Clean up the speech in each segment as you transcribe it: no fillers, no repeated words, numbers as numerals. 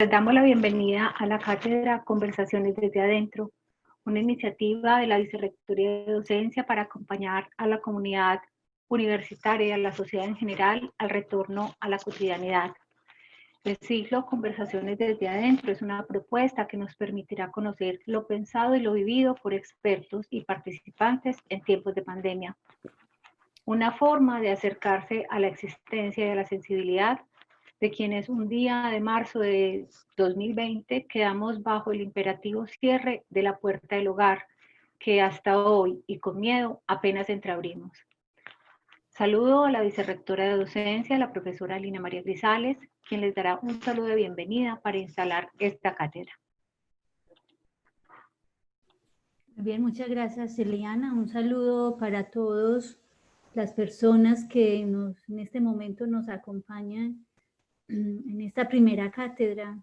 Les damos la bienvenida a la cátedra Conversaciones desde Adentro, una iniciativa de la Vicerrectoría de Docencia para acompañar a la comunidad universitaria y a la sociedad en general al retorno a la cotidianidad. El ciclo Conversaciones desde Adentro es una propuesta que nos permitirá conocer lo pensado y lo vivido por expertos y participantes en tiempos de pandemia. Una forma de acercarse a la existencia y a la sensibilidad de quienes un día de marzo de 2020 quedamos bajo el imperativo cierre de la puerta del hogar, que hasta hoy y con miedo apenas entreabrimos. Saludo a la vicerrectora de docencia, la profesora Lina María Grisales, quien les dará un saludo de bienvenida para instalar esta cátedra. Bien, muchas gracias, Eliana. Un saludo para todas las personas que en este momento nos acompañan en esta primera cátedra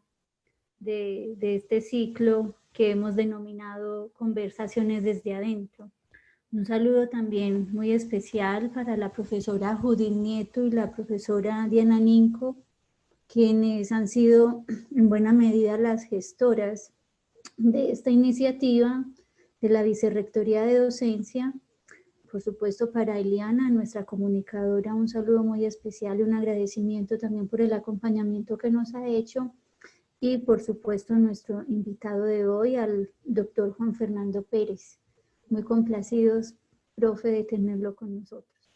de este ciclo que hemos denominado Conversaciones desde Adentro. Un saludo también muy especial para la profesora Judith Nieto y la profesora Diana Ninco, quienes han sido en buena medida las gestoras de esta iniciativa de la Vicerrectoría de Docencia. Por supuesto, para Eliana, nuestra comunicadora, un saludo muy especial y un agradecimiento también por el acompañamiento que nos ha hecho. Y por supuesto, nuestro invitado de hoy, al doctor Juan Fernando Pérez. Muy complacidos, profe, de tenerlo con nosotros.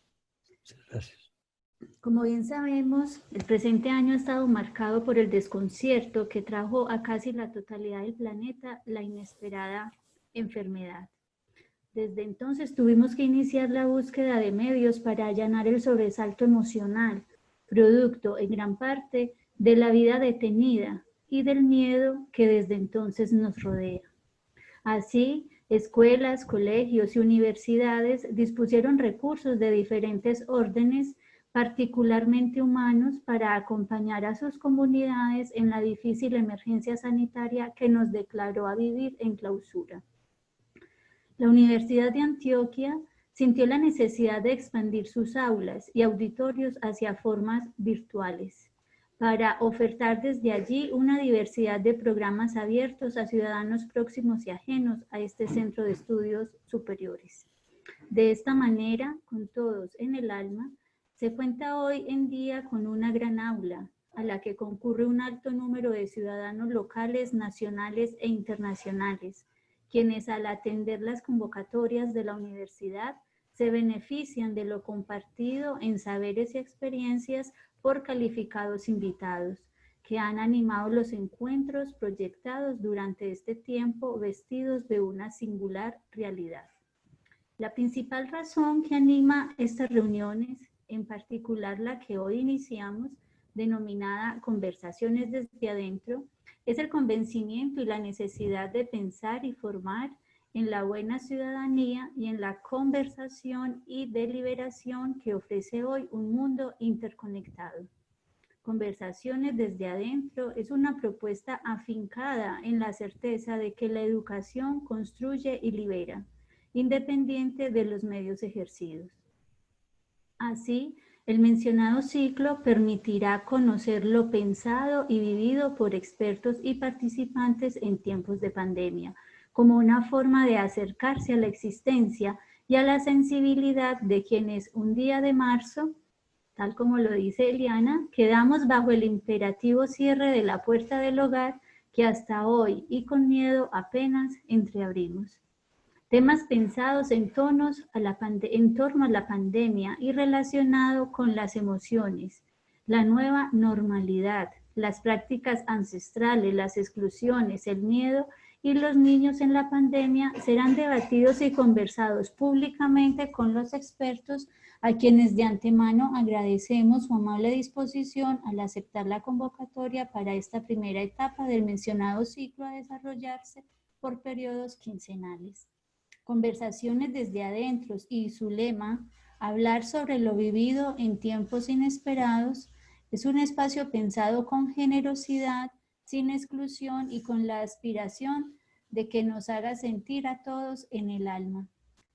Muchas gracias. Como bien sabemos, el presente año ha estado marcado por el desconcierto que trajo a casi la totalidad del planeta la inesperada enfermedad. Desde entonces tuvimos que iniciar la búsqueda de medios para allanar el sobresalto emocional, producto en gran parte de la vida detenida y del miedo que desde entonces nos rodea. Así, escuelas, colegios y universidades dispusieron recursos de diferentes órdenes, particularmente humanos, para acompañar a sus comunidades en la difícil emergencia sanitaria que nos declaró a vivir en clausura. La Universidad de Antioquia sintió la necesidad de expandir sus aulas y auditorios hacia formas virtuales, para ofertar desde allí una diversidad de programas abiertos a ciudadanos próximos y ajenos a este centro de estudios superiores. De esta manera, con todos en el alma, se cuenta hoy en día con una gran aula, a la que concurre un alto número de ciudadanos locales, nacionales e internacionales, quienes al atender las convocatorias de la universidad se benefician de lo compartido en saberes y experiencias por calificados invitados, que han animado los encuentros proyectados durante este tiempo vestidos de una singular realidad. La principal razón que anima estas reuniones, en particular la que hoy iniciamos, denominada Conversaciones desde Adentro, es el convencimiento y la necesidad de pensar y formar en la buena ciudadanía y en la conversación y deliberación que ofrece hoy un mundo interconectado. Conversaciones desde Adentro es una propuesta afincada en la certeza de que la educación construye y libera, independiente de los medios ejercidos. Así, el mencionado ciclo permitirá conocer lo pensado y vivido por expertos y participantes en tiempos de pandemia, como una forma de acercarse a la existencia y a la sensibilidad de quienes un día de marzo, tal como lo dice Eliana, quedamos bajo el imperativo cierre de la puerta del hogar que hasta hoy y con miedo apenas entreabrimos. Temas pensados en torno a la pandemia y relacionado con las emociones, la nueva normalidad, las prácticas ancestrales, las exclusiones, el miedo y los niños en la pandemia serán debatidos y conversados públicamente con los expertos, a quienes de antemano agradecemos su amable disposición al aceptar la convocatoria para esta primera etapa del mencionado ciclo a desarrollarse por periodos quincenales. Conversaciones desde Adentro y su lema, hablar sobre lo vivido en tiempos inesperados, es un espacio pensado con generosidad, sin exclusión y con la aspiración de que nos haga sentir a todos en el alma.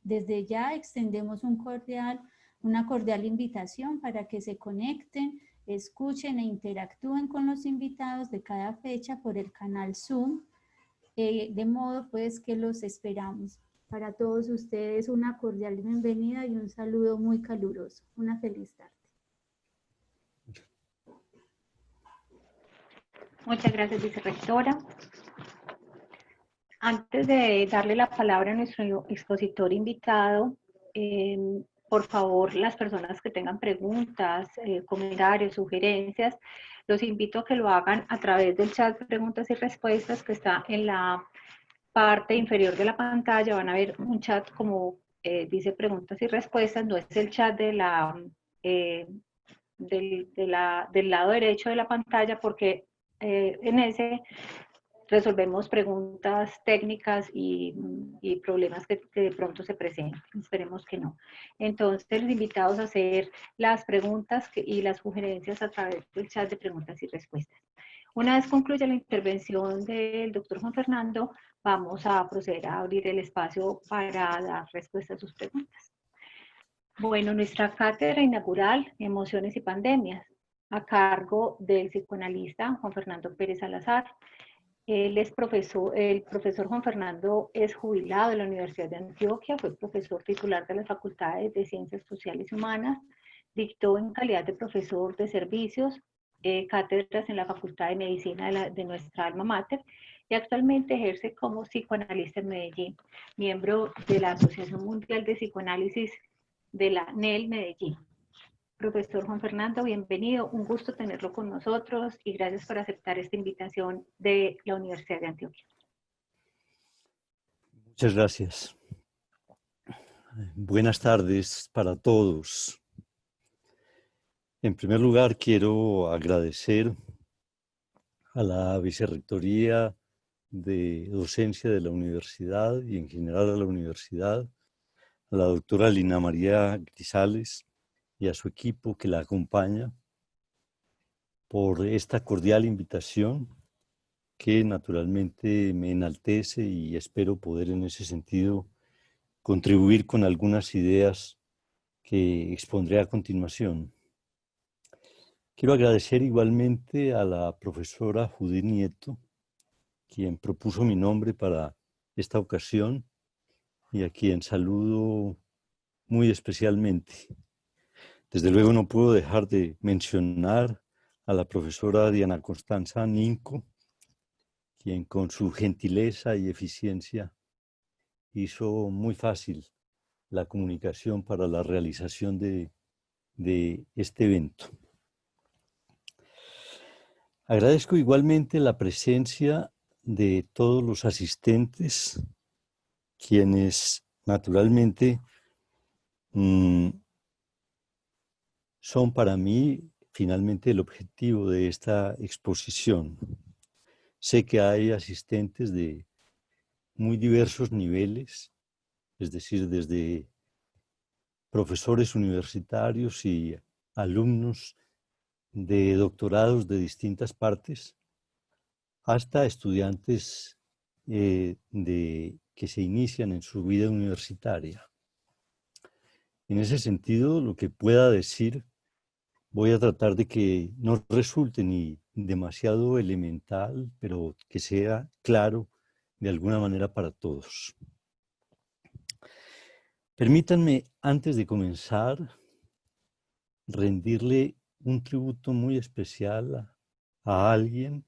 Desde ya extendemos una cordial invitación para que se conecten escuchen e interactúen con los invitados de cada fecha por el canal Zoom, de modo pues que los esperamos. Para todos ustedes una cordial bienvenida y un saludo muy caluroso. Una feliz tarde. Muchas gracias, vicerrectora. Antes de darle la palabra a nuestro expositor invitado, por favor, las personas que tengan preguntas, comentarios, sugerencias, los invito a que lo hagan a través del chat de preguntas y respuestas que está en la parte inferior de la pantalla. Van a ver un chat como dice preguntas y respuestas, no es el chat de del lado derecho de la pantalla, porque en ese resolvemos preguntas técnicas y problemas que de pronto se presenten. Esperemos que no. Entonces, los invitados a hacer las preguntas y las sugerencias a través del chat de preguntas y respuestas. Una vez concluya la intervención del doctor Juan Fernando, vamos a proceder a abrir el espacio para dar respuesta a sus preguntas. Bueno, nuestra cátedra inaugural, Emociones y Pandemias, a cargo del psicoanalista Juan Fernando Pérez Salazar. Él es profesor, el profesor Juan Fernando es jubilado de la Universidad de Antioquia, fue profesor titular de las Facultades de Ciencias Sociales y Humanas, dictó en calidad de profesor de servicios, cátedras en la Facultad de Medicina de nuestra alma mater, y actualmente ejerce como psicoanalista en Medellín, miembro de la Asociación Mundial de Psicoanálisis de la NEL Medellín. Profesor Juan Fernando, bienvenido, un gusto tenerlo con nosotros y gracias por aceptar esta invitación de la Universidad de Antioquia. Muchas gracias. Buenas tardes para todos. En primer lugar, quiero agradecer a la Vicerrectoría de Docencia de la Universidad y en general a la Universidad, a la doctora Lina María Grisales y a su equipo que la acompaña por esta cordial invitación que naturalmente me enaltece y espero poder en ese sentido contribuir con algunas ideas que expondré a continuación. Quiero agradecer igualmente a la profesora Judith Nieto, quien propuso mi nombre para esta ocasión y a quien saludo muy especialmente. Desde luego no puedo dejar de mencionar a la profesora Diana Constanza Ninco, quien con su gentileza y eficiencia hizo muy fácil la comunicación para la realización de este evento. Agradezco igualmente la presencia de todos los asistentes, quienes naturalmente son para mí finalmente el objetivo de esta exposición. Sé que hay asistentes de muy diversos niveles, es decir, desde profesores universitarios y alumnos de doctorados de distintas partes, hasta estudiantes que se inician en su vida universitaria. En ese sentido, lo que pueda decir, voy a tratar de que no resulte ni demasiado elemental, pero que sea claro de alguna manera para todos. Permítanme, antes de comenzar, rendirle un tributo muy especial a alguien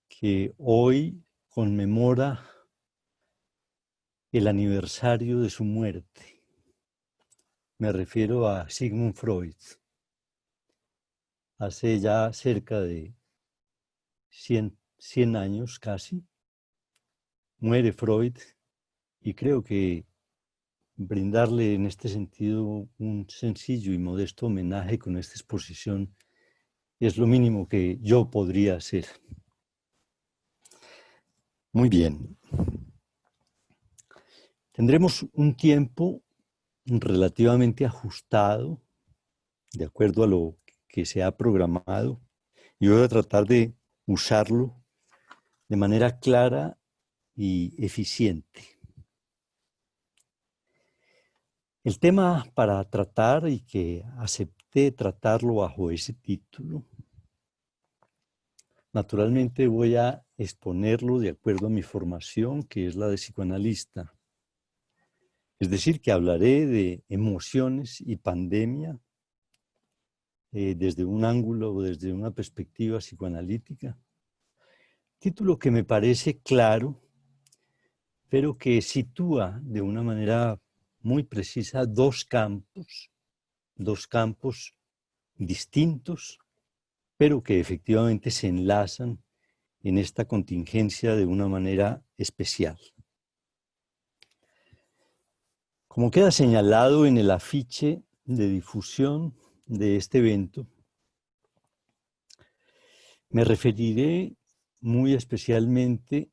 que hoy conmemora el aniversario de su muerte. Me refiero a Sigmund Freud. Hace ya cerca de 100 años casi, muere Freud y creo que brindarle en este sentido un sencillo y modesto homenaje con esta exposición es lo mínimo que yo podría hacer. Muy bien. Tendremos un tiempo relativamente ajustado, de acuerdo a lo que se ha programado, y voy a tratar de usarlo de manera clara y eficiente. El tema para tratar y que acepté tratarlo bajo ese título. Naturalmente voy a exponerlo de acuerdo a mi formación, que es la de psicoanalista. Es decir, que hablaré de emociones y pandemia desde un ángulo o desde una perspectiva psicoanalítica. Título que me parece claro, pero que sitúa de una manera muy precisa dos campos distintos, pero que efectivamente se enlazan en esta contingencia de una manera especial. Como queda señalado en el afiche de difusión de este evento, me referiré muy especialmente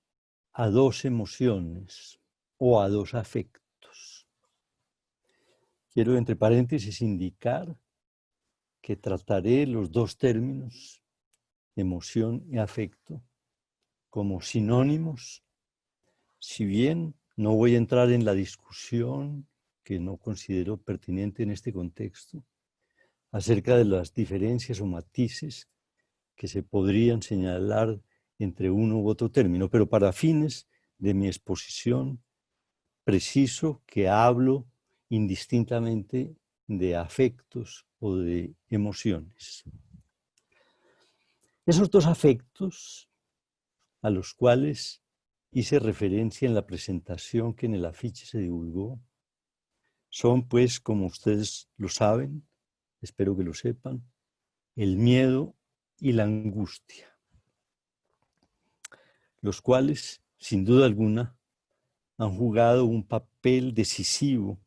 a dos emociones o a dos afectos. Quiero, entre paréntesis, indicar que trataré los dos términos, emoción y afecto, como sinónimos, si bien no voy a entrar en la discusión que no considero pertinente en este contexto, acerca de las diferencias o matices que se podrían señalar entre uno u otro término, pero para fines de mi exposición, preciso que hablo indistintamente de afectos o de emociones. Esos dos afectos a los cuales hice referencia en la presentación que en el afiche se divulgó son, pues, como ustedes lo saben, espero que lo sepan, el miedo y la angustia, los cuales, sin duda alguna, han jugado un papel decisivo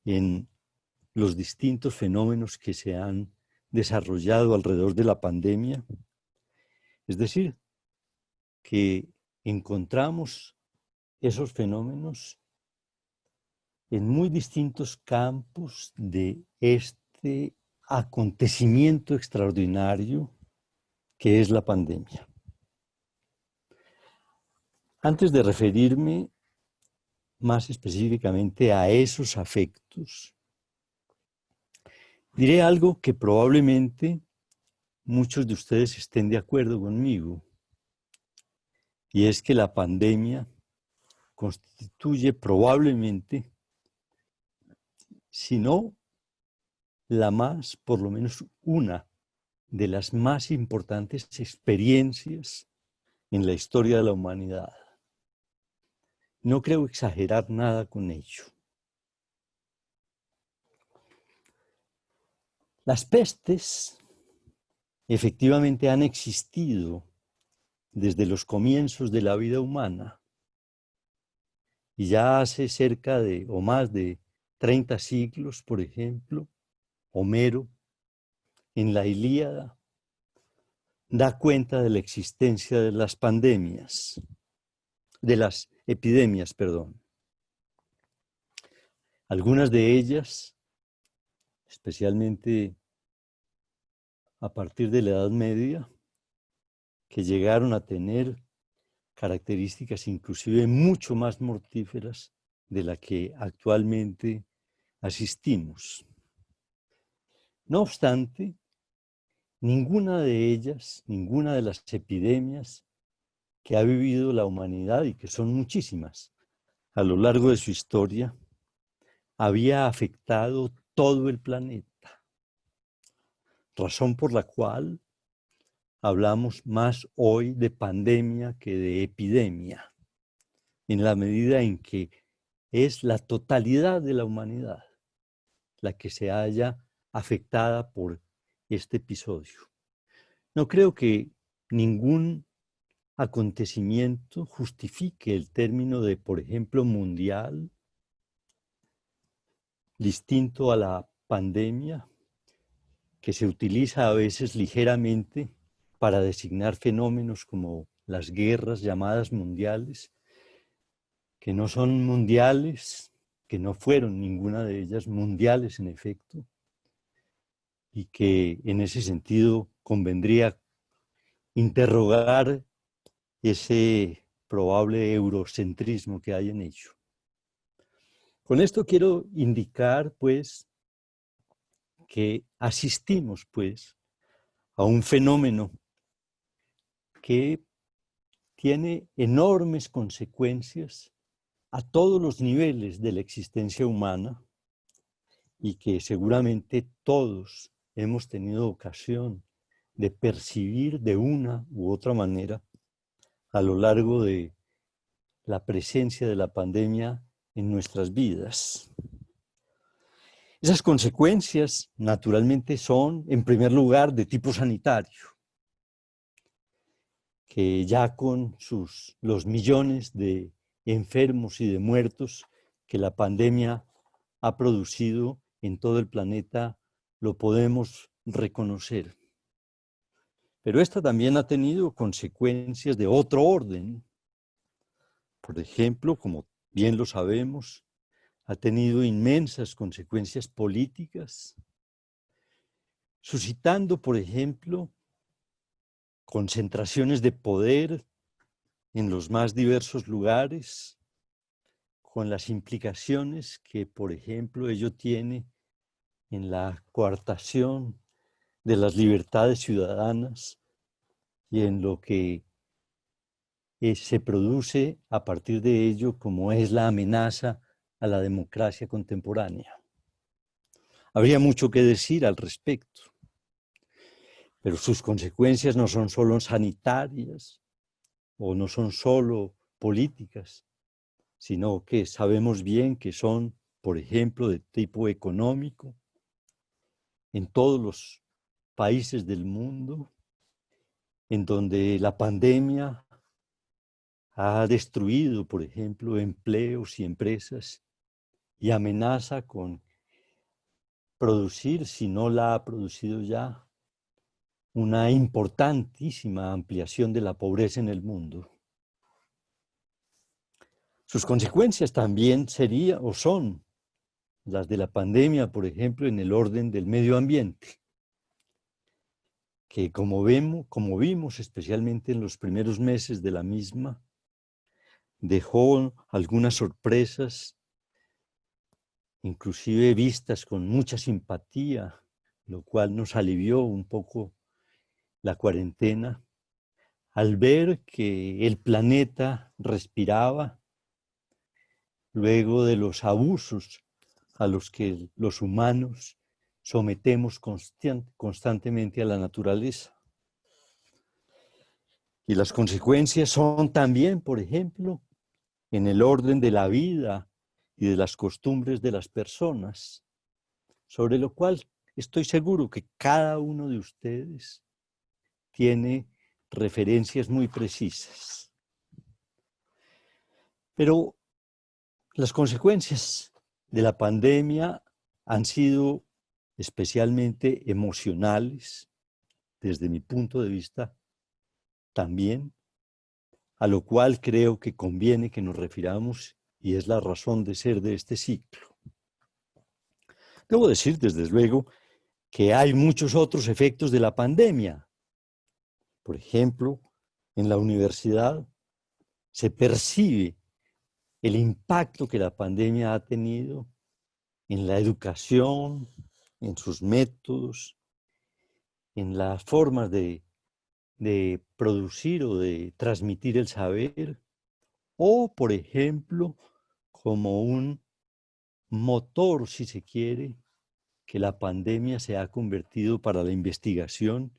en los distintos fenómenos que se han desarrollado alrededor de la pandemia. Es decir, que encontramos esos fenómenos en muy distintos campos de este acontecimiento extraordinario que es la pandemia. Antes de referirme más específicamente a esos afectos, diré algo que probablemente muchos de ustedes estén de acuerdo conmigo, y es que la pandemia constituye probablemente, si no la más, por lo menos una de las más importantes experiencias en la historia de la humanidad. No creo exagerar nada con ello. Las pestes efectivamente han existido desde los comienzos de la vida humana y ya hace cerca de o más de 30 siglos, por ejemplo, Homero en la Ilíada da cuenta de la existencia de las pandemias, de las epidemias, perdón. Algunas de ellas, especialmente a partir de la Edad Media, que llegaron a tener características inclusive mucho más mortíferas de la que actualmente asistimos. No obstante, ninguna de ellas, ninguna de las epidemias que ha vivido la humanidad, y que son muchísimas a lo largo de su historia, había afectado todo el planeta, razón por la cual hablamos más hoy de pandemia que de epidemia, en la medida en que es la totalidad de la humanidad la que se haya afectada por este episodio. No creo que ningún acontecimiento justifique el término de, por ejemplo, mundial, distinto a la pandemia, que se utiliza a veces ligeramente para designar fenómenos como las guerras llamadas mundiales, que no son mundiales, que no fueron ninguna de ellas mundiales en efecto, y que en ese sentido convendría interrogar ese probable eurocentrismo que hay en ello. Con esto quiero indicar, pues, que asistimos, pues, a un fenómeno que tiene enormes consecuencias a todos los niveles de la existencia humana y que seguramente todos hemos tenido ocasión de percibir de una u otra manera a lo largo de la presencia de la pandemia en nuestras vidas. Esas consecuencias, naturalmente, son, en primer lugar, de tipo sanitario, que ya con los millones de enfermos y de muertos que la pandemia ha producido en todo el planeta, lo podemos reconocer. Pero esta también ha tenido consecuencias de otro orden. Por ejemplo, como bien lo sabemos, ha tenido inmensas consecuencias políticas, suscitando, por ejemplo, concentraciones de poder en los más diversos lugares, con las implicaciones que, por ejemplo, ello tiene en la coartación de las libertades ciudadanas y en lo que se produce a partir de ello, como es la amenaza a la democracia contemporánea. Habría mucho que decir al respecto, pero sus consecuencias no son solo sanitarias o no son solo políticas, sino que sabemos bien que son, por ejemplo, de tipo económico en todos los países del mundo, en donde la pandemia ha destruido, por ejemplo, empleos y empresas y amenaza con producir, si no la ha producido ya, una importantísima ampliación de la pobreza en el mundo. Sus consecuencias también serían o son las de la pandemia, por ejemplo, en el orden del medio ambiente, que como vimos especialmente en los primeros meses de la misma, dejó algunas sorpresas, inclusive vistas con mucha simpatía, lo cual nos alivió un poco la cuarentena, al ver que el planeta respiraba luego de los abusos a los que los humanos sometemos constantemente a la naturaleza. Y las consecuencias son también, por ejemplo, en el orden de la vida y de las costumbres de las personas, sobre lo cual estoy seguro que cada uno de ustedes tiene referencias muy precisas. Pero las consecuencias de la pandemia han sido especialmente emocionales, desde mi punto de vista también, a lo cual creo que conviene que nos refiramos y es la razón de ser de este ciclo. Debo decir, desde luego, que hay muchos otros efectos de la pandemia. Por ejemplo, en la universidad se percibe el impacto que la pandemia ha tenido en la educación, en sus métodos, en las formas de producir o de transmitir el saber, o, por ejemplo, como un motor, si se quiere, que la pandemia se ha convertido para la investigación,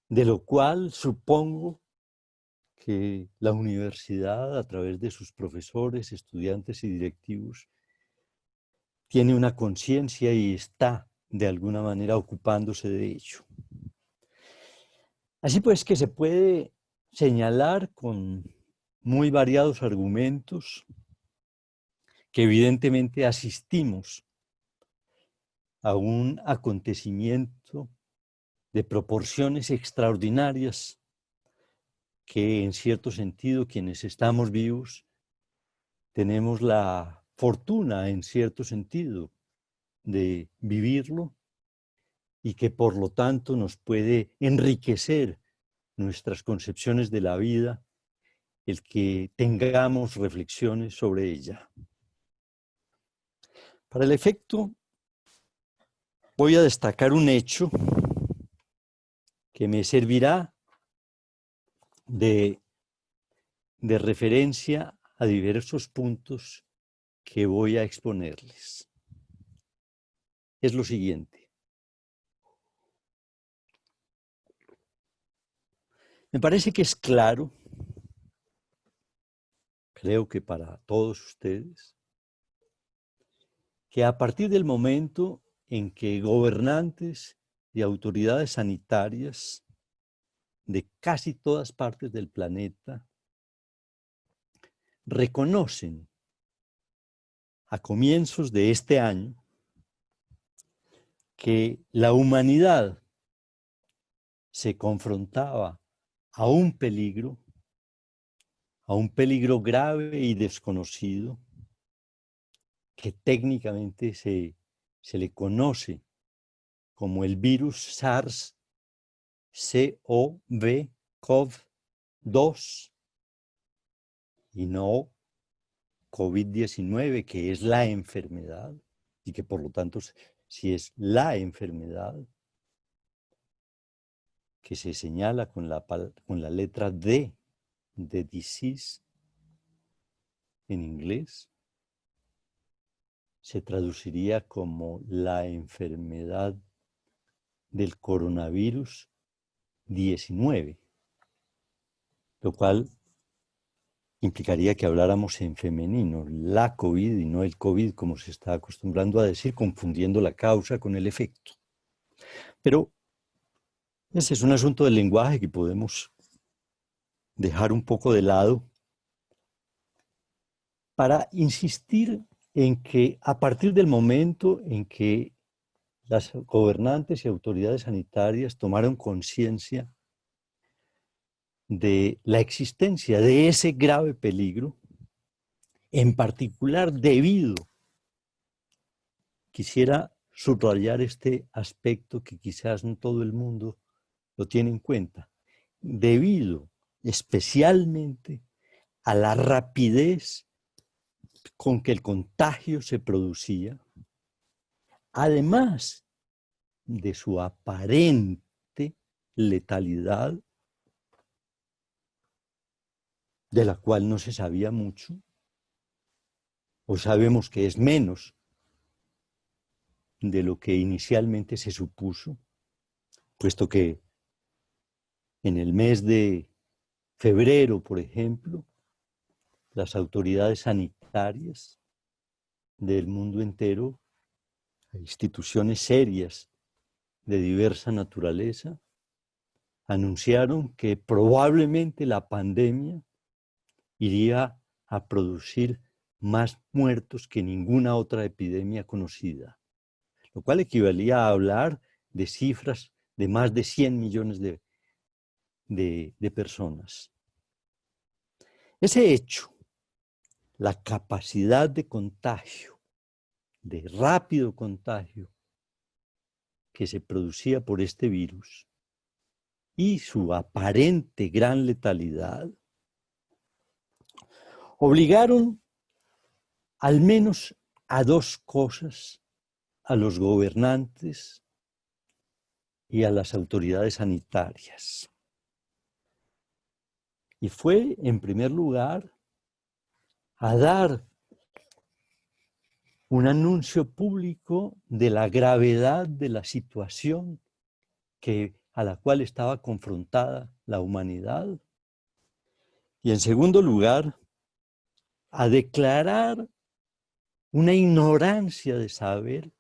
de lo cual supongo que la universidad, a través de sus profesores, estudiantes y directivos, tiene una conciencia y está, de alguna manera, ocupándose de ello. Así pues que se puede señalar con muy variados argumentos que evidentemente asistimos a un acontecimiento de proporciones extraordinarias que en cierto sentido quienes estamos vivos tenemos la fortuna en cierto sentido de vivirlo y que por lo tanto nos puede enriquecer nuestras concepciones de la vida el que tengamos reflexiones sobre ella. Para el efecto voy a destacar un hecho que me servirá de referencia a diversos puntos que voy a exponerles. Es lo siguiente. Me parece que es claro, creo que para todos ustedes, que a partir del momento en que gobernantes y autoridades sanitarias de casi todas partes del planeta reconocen a comienzos de este año que la humanidad se confrontaba a un peligro grave y desconocido, que técnicamente se le conoce como el virus SARS-CoV-2 y no COVID-19, que es la enfermedad, y que por lo tanto, si es la enfermedad que se señala con la letra D de disease en inglés, se traduciría como la enfermedad del coronavirus 19, lo cual implicaría que habláramos en femenino, la COVID y no el COVID, como se está acostumbrando a decir, confundiendo la causa con el efecto. Pero ese es un asunto del lenguaje que podemos dejar un poco de lado para insistir en que a partir del momento en que las gobernantes y autoridades sanitarias tomaron conciencia de la existencia de ese grave peligro, en particular quisiera subrayar este aspecto que quizás no todo el mundo lo tiene en cuenta, debido especialmente a la rapidez con que el contagio se producía, además de su aparente letalidad, de la cual no se sabía mucho, o sabemos que es menos de lo que inicialmente se supuso, puesto que en el mes de febrero, por ejemplo, las autoridades sanitarias del mundo entero, instituciones serias de diversa naturaleza, anunciaron que probablemente la pandemia iría a producir más muertos que ninguna otra epidemia conocida, lo cual equivalía a hablar de cifras de más de 100 millones de personas. Ese hecho, la capacidad de contagio, de rápido contagio que se producía por este virus y su aparente gran letalidad, obligaron al menos a dos cosas a los gobernantes y a las autoridades sanitarias. Y fue, en primer lugar, a dar un anuncio público de la gravedad de la situación a la cual estaba confrontada la humanidad. Y en segundo lugar, a declarar una ignorancia de saber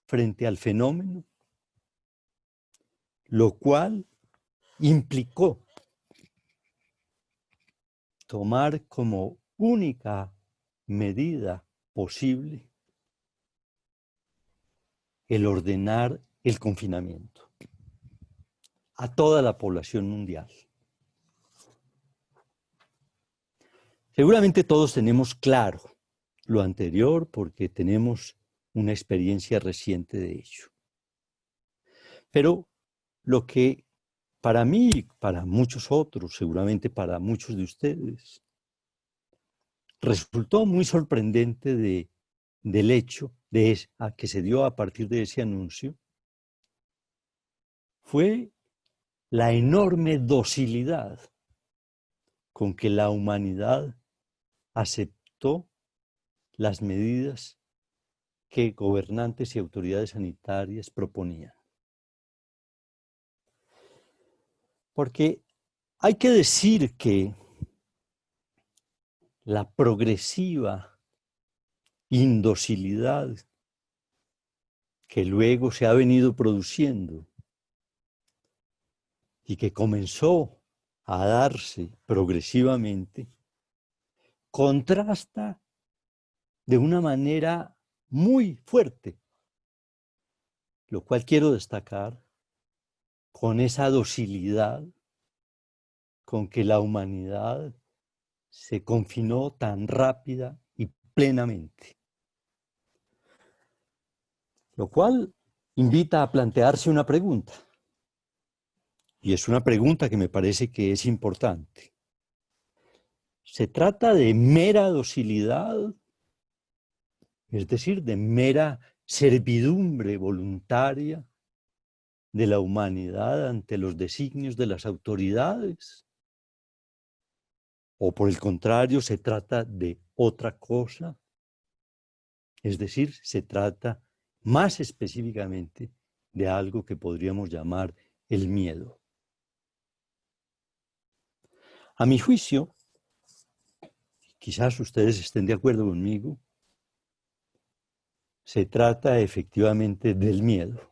frente al fenómeno, lo cual implicó tomar como única medida posible el ordenar el confinamiento a toda la población mundial. Seguramente todos tenemos claro lo anterior porque tenemos una experiencia reciente de ello. Pero lo que para mí y para muchos otros, seguramente para muchos de ustedes, resultó muy sorprendente del hecho que se dio a partir de ese anuncio fue la enorme docilidad con que la humanidad aceptó las medidas que gobernantes y autoridades sanitarias proponían. Porque hay que decir que la progresiva indocilidad que luego se ha venido produciendo y que comenzó a darse progresivamente, contrasta de una manera muy fuerte, lo cual quiero destacar, con esa docilidad con que la humanidad se confinó tan rápida y plenamente. Lo cual invita a plantearse una pregunta. Y es una pregunta que me parece que es importante. ¿Se trata de mera docilidad? Es decir, de mera servidumbre voluntaria de la humanidad ante los designios de las autoridades? ¿O por el contrario, se trata de otra cosa? Es decir, se trata más específicamente de algo que podríamos llamar el miedo. A mi juicio, quizás ustedes estén de acuerdo conmigo, se trata efectivamente del miedo.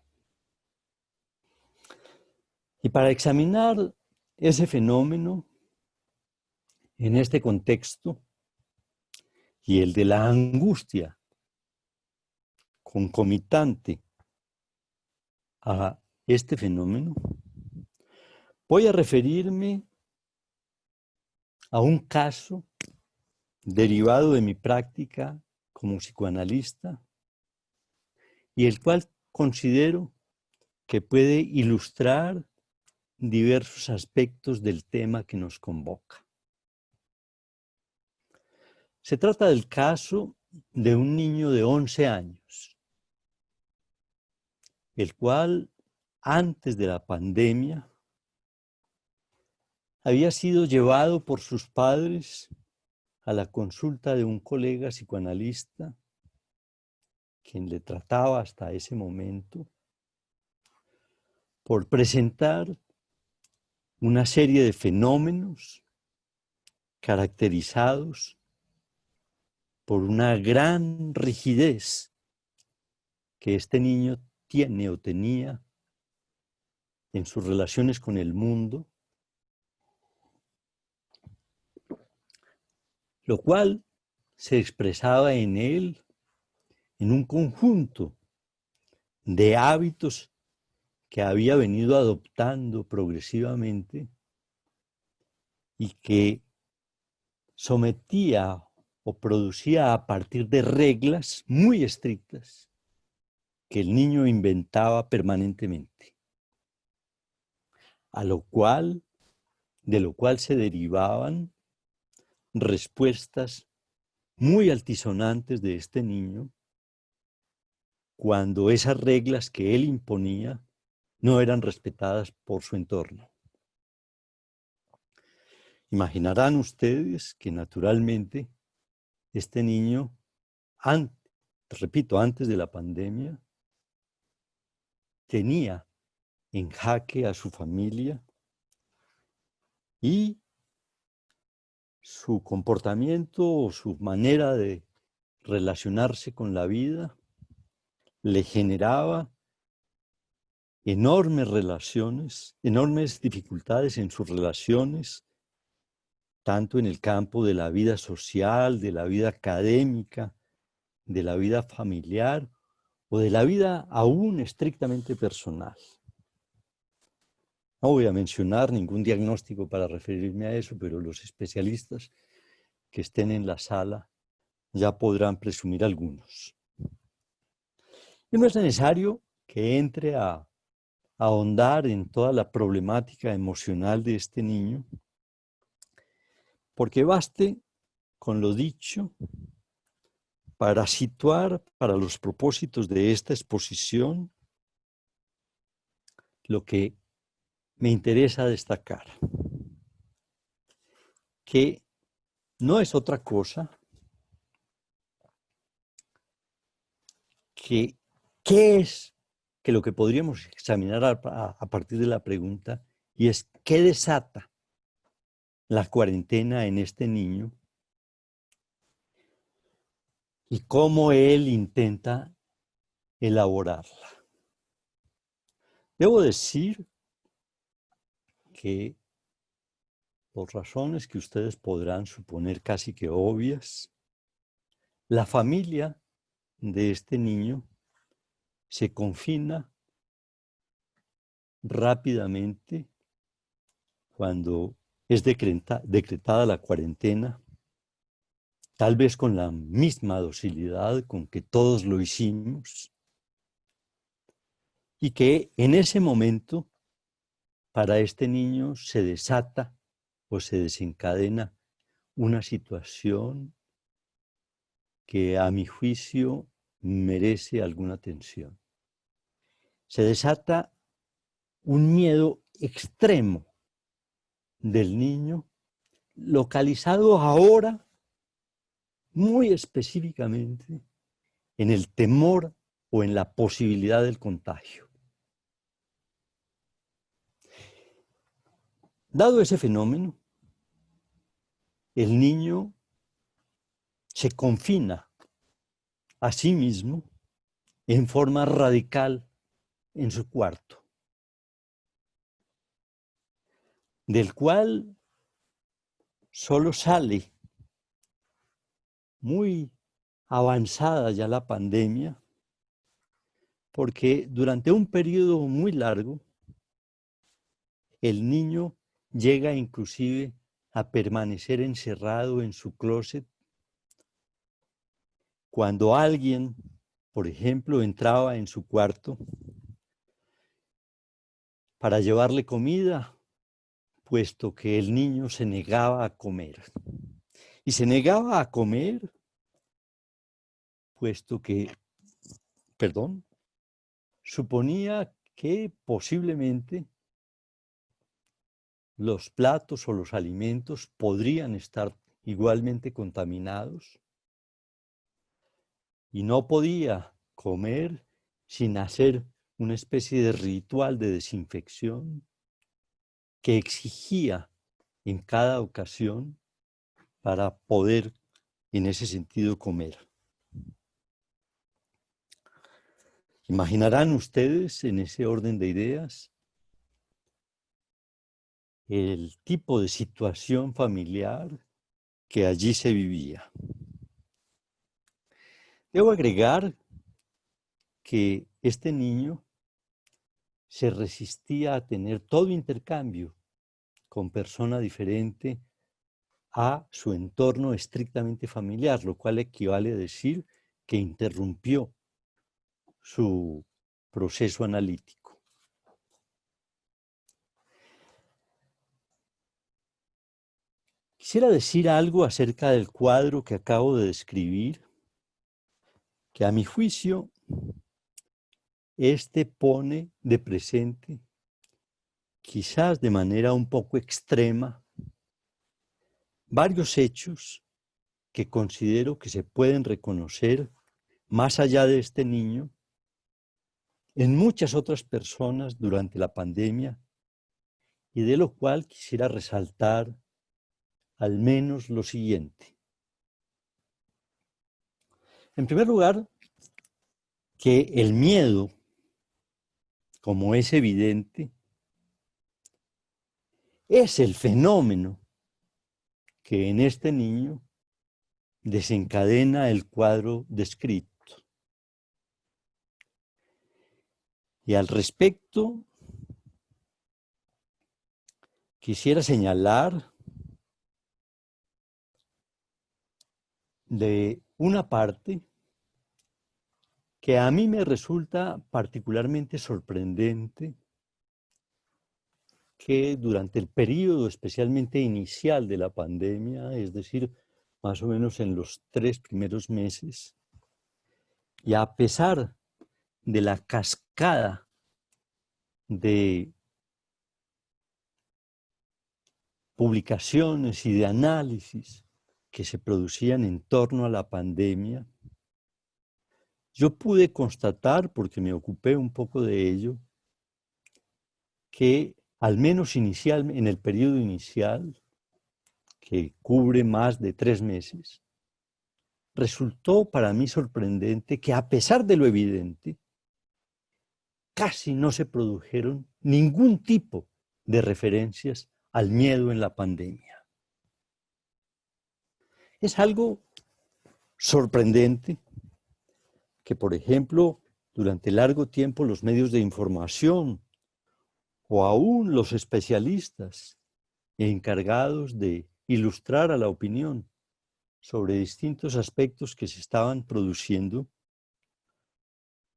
Y para examinar ese fenómeno en este contexto y el de la angustia concomitante a este fenómeno, voy a referirme a un caso derivado de mi práctica como psicoanalista y el cual considero que puede ilustrar diversos aspectos del tema que nos convoca. Se trata del caso de un niño de 11 años, el cual antes de la pandemia había sido llevado por sus padres a la consulta de un colega psicoanalista, quien le trataba hasta ese momento, por presentar una serie de fenómenos caracterizados por una gran rigidez que este niño tiene o tenía en sus relaciones con el mundo, lo cual se expresaba en él en un conjunto de hábitos que había venido adoptando progresivamente y que sometía o producía a partir de reglas muy estrictas que el niño inventaba permanentemente, de lo cual se derivaban respuestas muy altisonantes de este niño cuando esas reglas que él imponía no eran respetadas por su entorno. Imaginarán ustedes que naturalmente este niño, antes de la pandemia, tenía en jaque a su familia y su comportamiento o su manera de relacionarse con la vida le generaba enormes dificultades en sus relaciones, tanto en el campo de la vida social, de la vida académica, de la vida familiar o de la vida aún estrictamente personal. No voy a mencionar ningún diagnóstico para referirme a eso, pero los especialistas que estén en la sala ya podrán presumir algunos. Y no es necesario que entre a ahondar en toda la problemática emocional de este niño, porque baste con lo dicho para situar para los propósitos de esta exposición lo que me interesa destacar, que no es otra cosa que qué es que lo que podríamos examinar a partir de la pregunta, y es qué desata la cuarentena en este niño y cómo él intenta elaborarla. Debo decir que por razones que ustedes podrán suponer casi que obvias, la familia de este niño se confina rápidamente cuando es decretada la cuarentena, tal vez con la misma docilidad con que todos lo hicimos, y que en ese momento para este niño se desata o se desencadena una situación que a mi juicio merece alguna atención. Se desata un miedo extremo del niño, localizado ahora muy específicamente en el temor o en la posibilidad del contagio. Dado ese fenómeno, el niño se confina a sí mismo en forma radical en su cuarto, del cual solo sale muy avanzada ya la pandemia, porque durante un periodo muy largo el niño llega inclusive a permanecer encerrado en su closet. Cuando alguien, por ejemplo, entraba en su cuarto para llevarle comida, puesto que el niño se negaba a comer. Y se negaba a comer, puesto que, suponía que posiblemente los platos o los alimentos podrían estar igualmente contaminados, y no podía comer sin hacer una especie de ritual de desinfección que exigía en cada ocasión para poder, en ese sentido, comer. Imaginarán ustedes, en ese orden de ideas, el tipo de situación familiar que allí se vivía. Debo agregar que este niño se resistía a tener todo intercambio con persona diferente a su entorno estrictamente familiar, lo cual equivale a decir que interrumpió su proceso analítico. Quisiera decir algo acerca del cuadro que acabo de describir, que a mi juicio pone de presente, quizás de manera un poco extrema, varios hechos que considero que se pueden reconocer más allá de este niño en muchas otras personas durante la pandemia, y de lo cual quisiera resaltar al menos lo siguiente. En primer lugar, que el miedo, como es evidente, es el fenómeno que en este niño desencadena el cuadro descrito. Y al respecto, quisiera señalar de una parte que a mí me resulta particularmente sorprendente, que durante el periodo especialmente inicial de la pandemia, es decir, más o menos en los 3 primeros meses, Y a pesar de la cascada de publicaciones y de análisis que se producían en torno a la pandemia, yo pude constatar, porque me ocupé un poco de ello, que al menos en el periodo inicial, que cubre más de 3 meses, resultó para mí sorprendente que a pesar de lo evidente, casi no se produjeron ningún tipo de referencias al miedo en la pandemia. Es algo sorprendente que, por ejemplo, durante largo tiempo los medios de información o aún los especialistas encargados de ilustrar a la opinión sobre distintos aspectos que se estaban produciendo,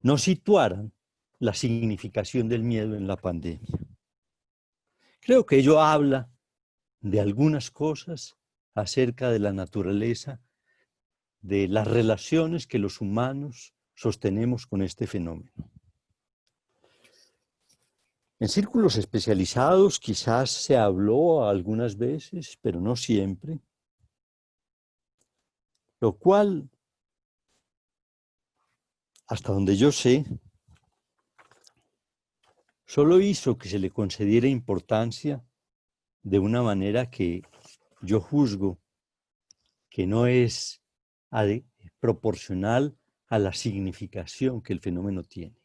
no situaran la significación del miedo en la pandemia. Creo que ello habla de algunas cosas acerca de la naturaleza, de las relaciones que los humanos sostenemos con este fenómeno. En círculos especializados quizás se habló algunas veces, pero no siempre, lo cual, hasta donde yo sé, solo hizo que se le concediera importancia de una manera que yo juzgo que no es proporcional a la significación que el fenómeno tiene.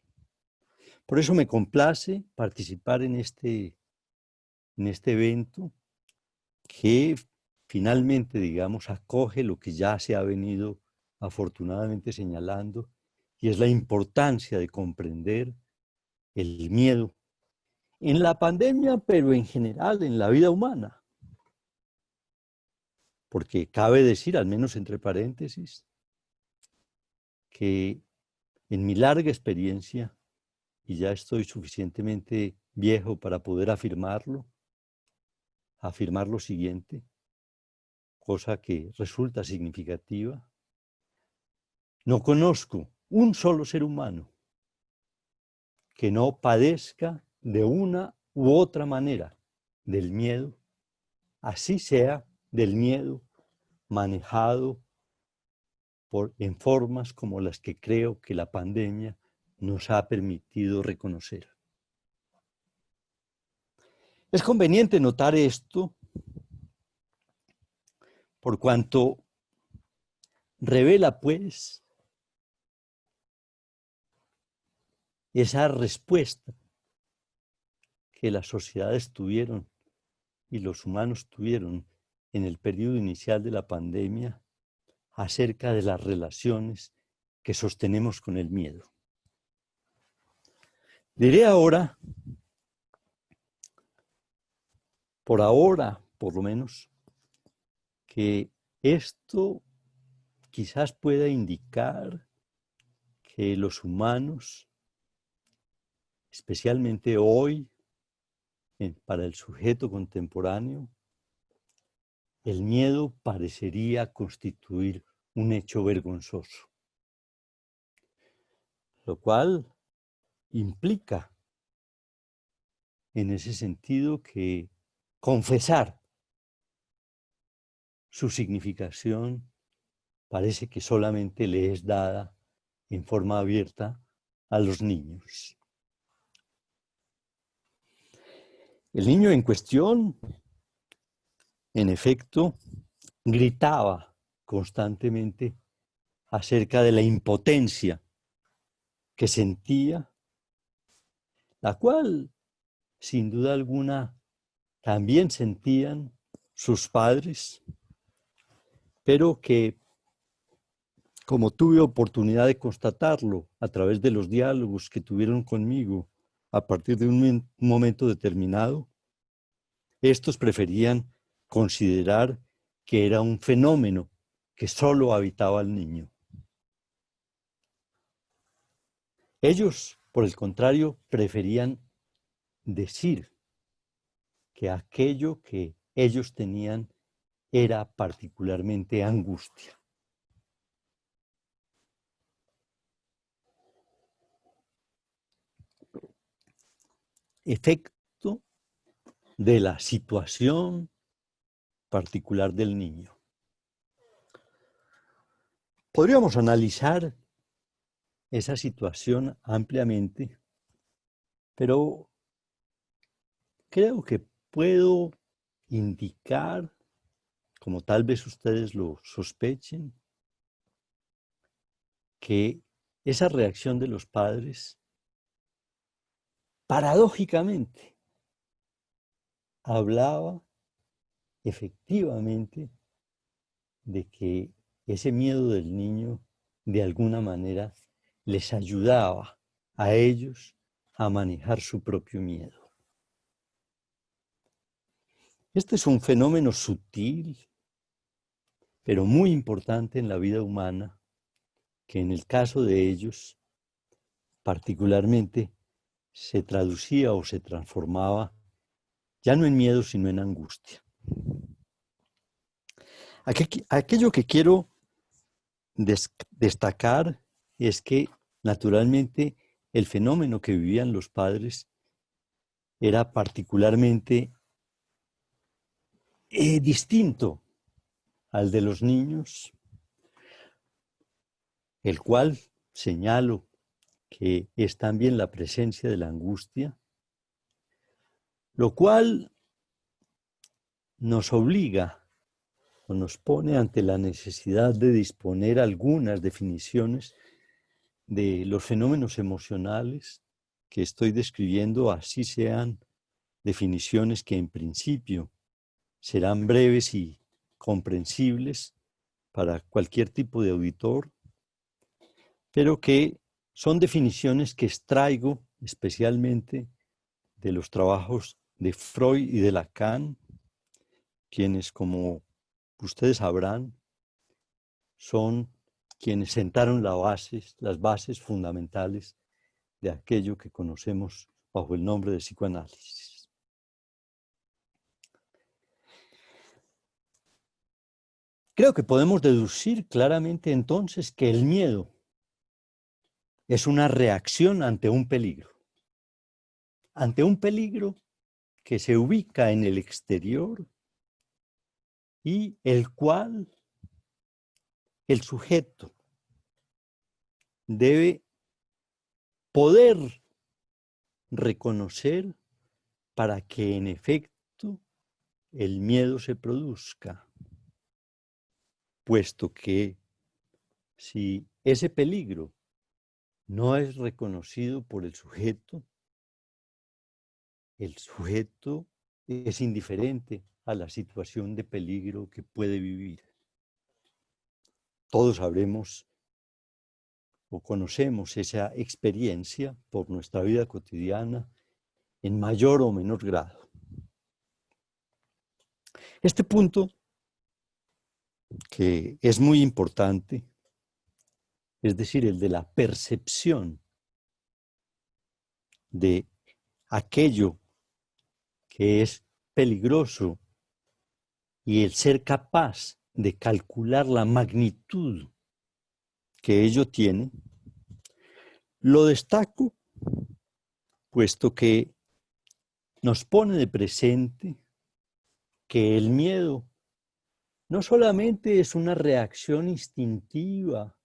Por eso me complace participar en este evento que finalmente, digamos, acoge lo que ya se ha venido afortunadamente señalando, y es la importancia de comprender el miedo en la pandemia, pero en general en la vida humana. Porque cabe decir, al menos entre paréntesis, que en mi larga experiencia, y ya estoy suficientemente viejo para poder afirmar lo siguiente, cosa que resulta significativa: no conozco un solo ser humano que no padezca de una u otra manera del miedo, así sea del miedo manejado en formas como las que creo que la pandemia nos ha permitido reconocer. Es conveniente notar esto por cuanto revela, pues, esa respuesta que las sociedades tuvieron y los humanos tuvieron en el periodo inicial de la pandemia acerca de las relaciones que sostenemos con el miedo. Diré ahora, por ahora por lo menos, que esto quizás pueda indicar que los humanos, especialmente hoy, para el sujeto contemporáneo, el miedo parecería constituir un hecho vergonzoso, lo cual implica en ese sentido que confesar su significación parece que solamente le es dada en forma abierta a los niños. El niño en cuestión, en efecto, gritaba constantemente acerca de la impotencia que sentía, la cual, sin duda alguna, también sentían sus padres, pero que, como tuve oportunidad de constatarlo a través de los diálogos que tuvieron conmigo a partir de un momento determinado, estos preferían considerar que era un fenómeno que solo habitaba al niño. Ellos, por el contrario, preferían decir que aquello que ellos tenían era particularmente angustia. efecto de la situación particular del niño. Podríamos analizar esa situación ampliamente, pero creo que puedo indicar, como tal vez ustedes lo sospechen, que esa reacción de los padres, paradójicamente, hablaba efectivamente de que ese miedo del niño, de alguna manera, les ayudaba a ellos a manejar su propio miedo. Este es un fenómeno sutil, pero muy importante en la vida humana, que en el caso de ellos, particularmente, se traducía o se transformaba ya no en miedo, sino en angustia. Aquello que quiero destacar es que, naturalmente, el fenómeno que vivían los padres era particularmente distinto al de los niños, el cual señalo que es también la presencia de la angustia, lo cual nos obliga o nos pone ante la necesidad de disponer algunas definiciones de los fenómenos emocionales que estoy describiendo, así sean definiciones que en principio serán breves y comprensibles para cualquier tipo de auditor, pero que son definiciones que extraigo especialmente de los trabajos de Freud y de Lacan, quienes, como ustedes sabrán, son quienes sentaron las bases fundamentales de aquello que conocemos bajo el nombre de psicoanálisis. Creo que podemos deducir claramente entonces que el miedo es una reacción ante un peligro que se ubica en el exterior y el cual el sujeto debe poder reconocer para que en efecto el miedo se produzca, puesto que si ese peligro no es reconocido por el sujeto es indiferente a la situación de peligro que puede vivir. Todos sabremos o conocemos esa experiencia por nuestra vida cotidiana en mayor o menor grado. Este punto, que es muy importante, es decir, el de la percepción de aquello que es peligroso y el ser capaz de calcular la magnitud que ello tiene, lo destaco puesto que nos pone de presente que el miedo no solamente es una reacción instintiva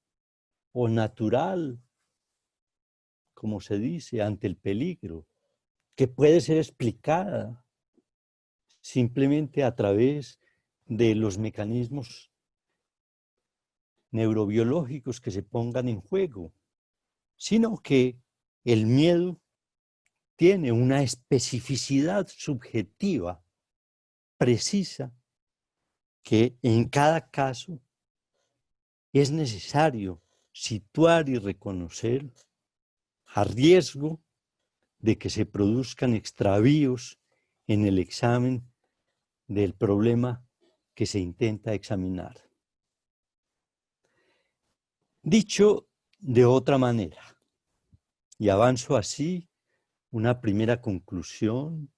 o natural, como se dice, ante el peligro, que puede ser explicada simplemente a través de los mecanismos neurobiológicos que se pongan en juego, sino que el miedo tiene una especificidad subjetiva precisa que en cada caso es necesario situar y reconocer a riesgo de que se produzcan extravíos en el examen del problema que se intenta examinar. Dicho de otra manera, y avanzo así una primera conclusión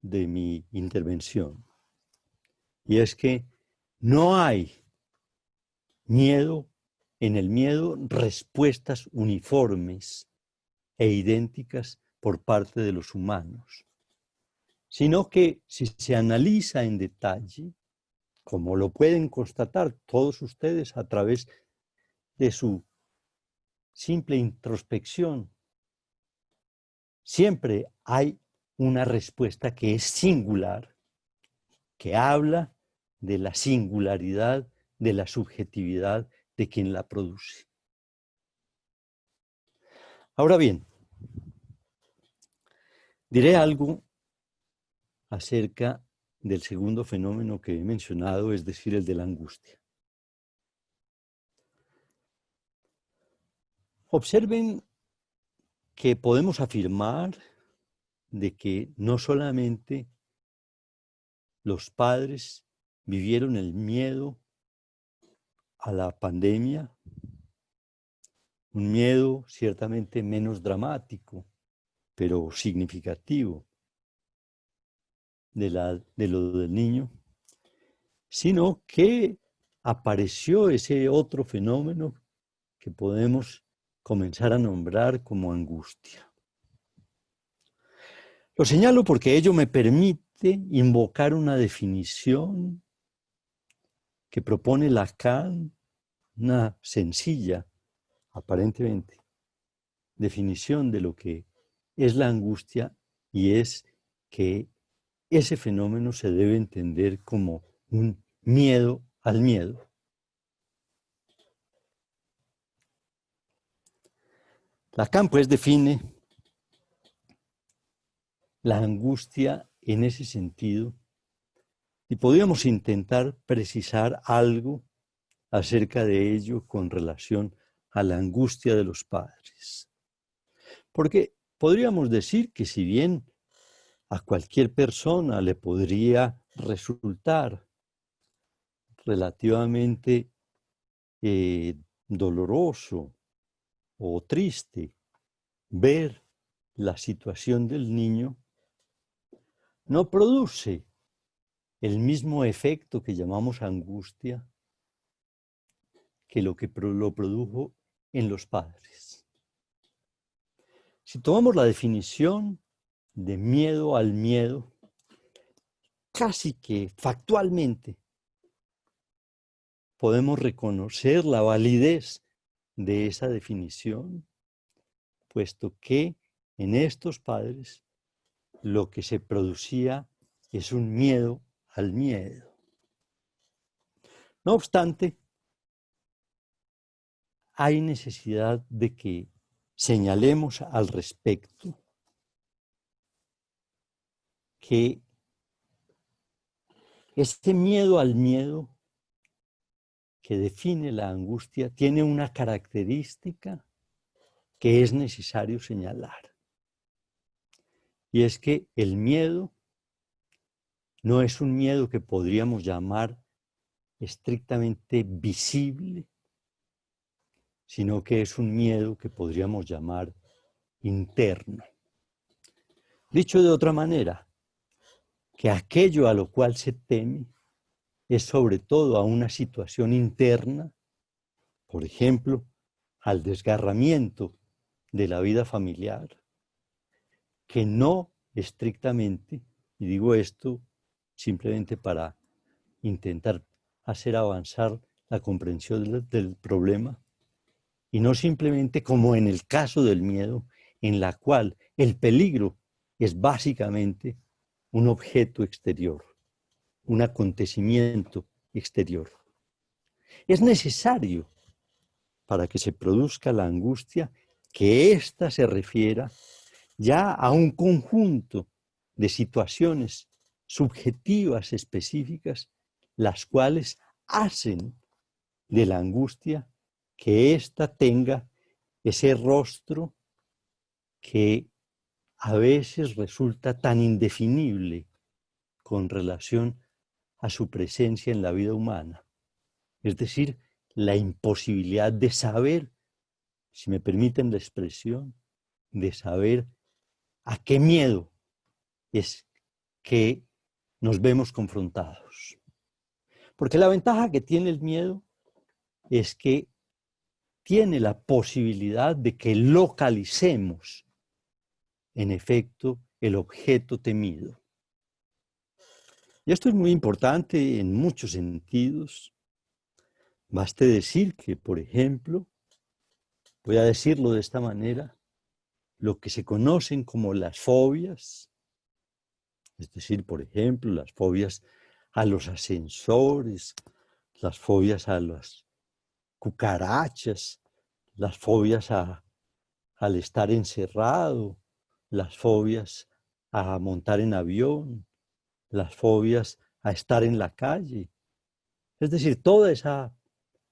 de mi intervención, y es que no hay en el miedo respuestas uniformes e idénticas por parte de los humanos, sino que si se analiza en detalle, como lo pueden constatar todos ustedes a través de su simple introspección, siempre hay una respuesta que es singular, que habla de la singularidad, de la subjetividad de quien la produce. Ahora bien, diré algo acerca del segundo fenómeno que he mencionado, es decir, el de la angustia. Observen que podemos afirmar de que no solamente los padres vivieron el miedo a la pandemia, un miedo ciertamente menos dramático, pero significativo de lo del niño, sino que apareció ese otro fenómeno que podemos comenzar a nombrar como angustia. Lo señalo porque ello me permite invocar una definición que propone Lacan, una sencilla, aparentemente, definición de lo que es la angustia, y es que ese fenómeno se debe entender como un miedo al miedo. Lacan, pues, define la angustia en ese sentido, y podríamos intentar precisar algo acerca de ello con relación a la angustia de los padres. Porque podríamos decir que si bien a cualquier persona le podría resultar relativamente doloroso o triste ver la situación del niño, no produce el mismo efecto que llamamos angustia que lo produjo en los padres. Si tomamos la definición de miedo al miedo, casi que factualmente podemos reconocer la validez de esa definición, puesto que en estos padres lo que se producía es un miedo al miedo. No obstante, hay necesidad de que señalemos al respecto que este miedo al miedo que define la angustia tiene una característica que es necesario señalar. Y es que el miedo no es un miedo que podríamos llamar estrictamente visible, sino que es un miedo que podríamos llamar interno. Dicho de otra manera, que aquello a lo cual se teme es sobre todo a una situación interna, por ejemplo, al desgarramiento de la vida familiar, que no estrictamente, y digo esto simplemente para intentar hacer avanzar la comprensión del problema, y no simplemente como en el caso del miedo, en la cual el peligro es básicamente un objeto exterior, un acontecimiento exterior. Es necesario, para que se produzca la angustia, que ésta se refiera ya a un conjunto de situaciones subjetivas específicas, las cuales hacen de la angustia que ésta tenga ese rostro que a veces resulta tan indefinible con relación a su presencia en la vida humana. Es decir, la imposibilidad de saber, si me permiten la expresión, de saber a qué miedo es que nos vemos confrontados. Porque la ventaja que tiene el miedo es que tiene la posibilidad de que localicemos en efecto, el objeto temido. Y esto es muy importante en muchos sentidos. Baste decir que, por ejemplo, voy a decirlo de esta manera, lo que se conocen como las fobias, es decir, por ejemplo, las fobias a los ascensores, las fobias a las cucarachas, las fobias al estar encerrado, las fobias a montar en avión, las fobias a estar en la calle. Es decir, toda esa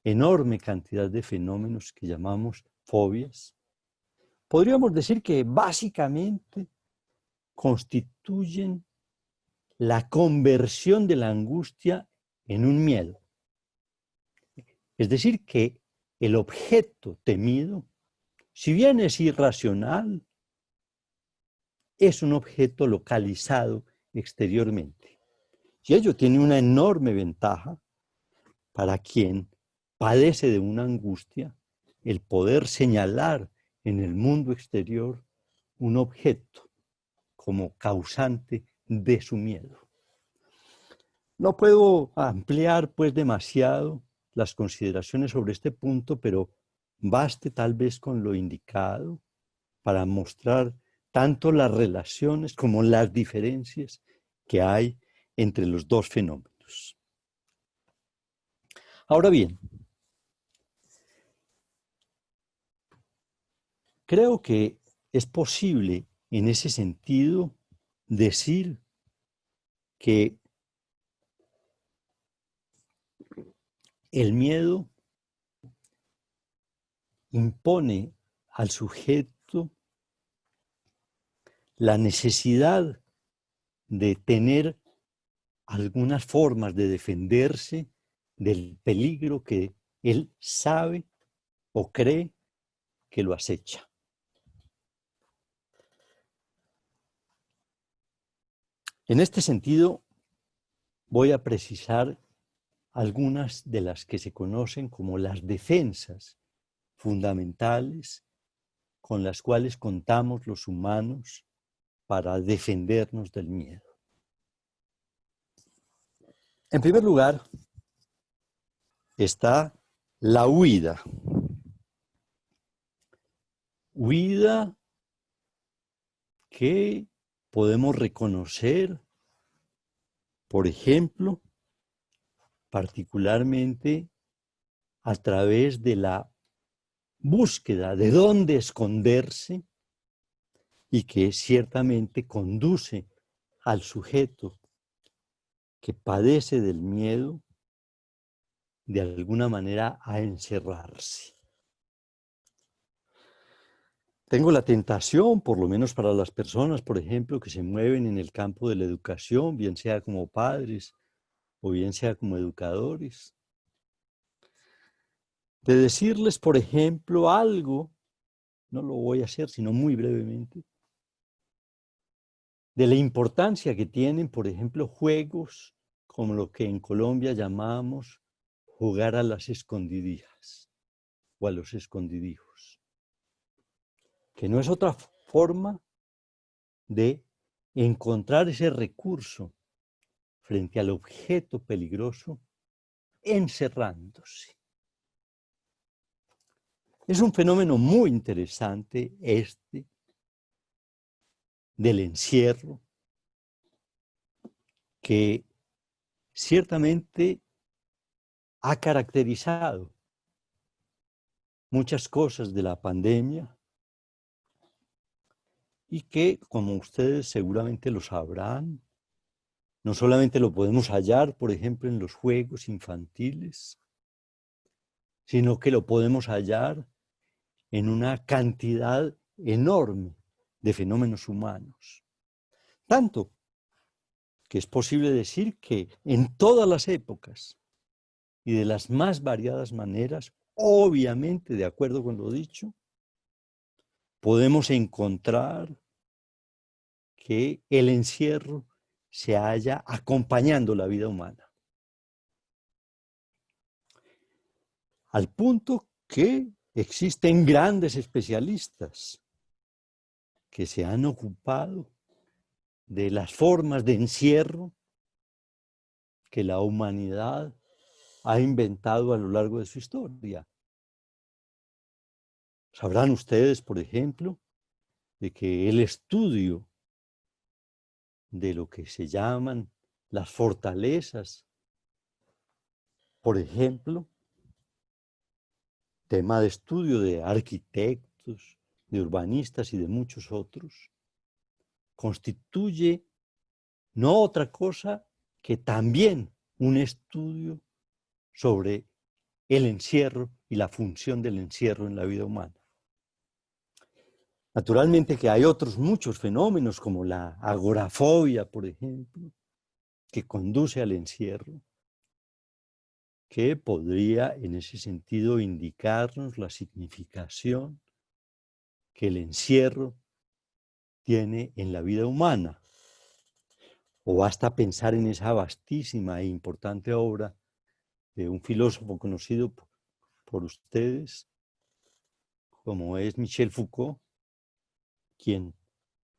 enorme cantidad de fenómenos que llamamos fobias, podríamos decir que básicamente constituyen la conversión de la angustia en un miedo. Es decir, que el objeto temido, si bien es irracional, es un objeto localizado exteriormente. Y ello tiene una enorme ventaja para quien padece de una angustia, el poder señalar en el mundo exterior un objeto como causante de su miedo. No puedo ampliar pues demasiado las consideraciones sobre este punto, pero baste tal vez con lo indicado para mostrar tanto las relaciones como las diferencias que hay entre los dos fenómenos. Ahora bien, creo que es posible en ese sentido decir que el miedo impone al sujeto la necesidad de tener algunas formas de defenderse del peligro que él sabe o cree que lo acecha. En este sentido, voy a precisar algunas de las que se conocen como las defensas fundamentales con las cuales contamos los humanos para defendernos del miedo. En primer lugar, está la huida. Huida que podemos reconocer, por ejemplo, particularmente a través de la búsqueda de dónde esconderse y que ciertamente conduce al sujeto que padece del miedo de alguna manera a encerrarse. Tengo la tentación, por lo menos para las personas, por ejemplo, que se mueven en el campo de la educación, bien sea como padres o bien sea como educadores, de decirles, por ejemplo, algo, no lo voy a hacer, sino muy brevemente, de la importancia que tienen, por ejemplo, juegos como lo que en Colombia llamamos jugar a las escondidijas o a los escondidijos, que no es otra forma de encontrar ese recurso frente al objeto peligroso encerrándose. Es un fenómeno muy interesante este del encierro, que ciertamente ha caracterizado muchas cosas de la pandemia y que, como ustedes seguramente lo sabrán, no solamente lo podemos hallar, por ejemplo, en los juegos infantiles, sino que lo podemos hallar en una cantidad enorme de fenómenos humanos. Tanto que es posible decir que en todas las épocas y de las más variadas maneras, obviamente de acuerdo con lo dicho, podemos encontrar que el encierro se halla acompañando la vida humana. Al punto que existen grandes especialistas que se han ocupado de las formas de encierro que la humanidad ha inventado a lo largo de su historia. Sabrán ustedes, por ejemplo, de que el estudio de lo que se llaman las fortalezas, por ejemplo, tema de estudio de arquitectos, de urbanistas y de muchos otros, constituye no otra cosa que también un estudio sobre el encierro y la función del encierro en la vida humana. Naturalmente que hay otros muchos fenómenos como la agorafobia, por ejemplo, que conduce al encierro, que podría en ese sentido indicarnos la significación que el encierro tiene en la vida humana. O basta pensar en esa vastísima e importante obra de un filósofo conocido por ustedes, como es Michel Foucault, quien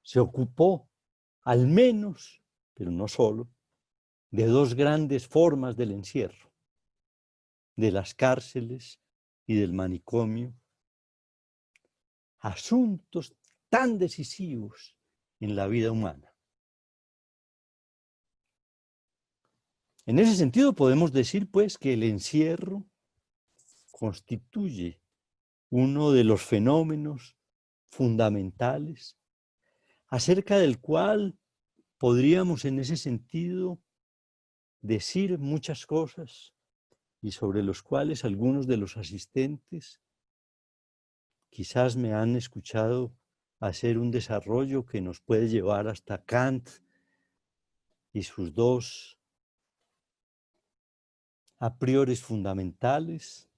se ocupó al menos, pero no solo, de dos grandes formas del encierro, de las cárceles y del manicomio, asuntos tan decisivos en la vida humana. En ese sentido podemos decir, pues, que el encierro constituye uno de los fenómenos fundamentales acerca del cual podríamos en ese sentido decir muchas cosas y sobre los cuales algunos de los asistentes quizás me han escuchado hacer un desarrollo que nos puede llevar hasta Kant y sus dos a priori fundamentales,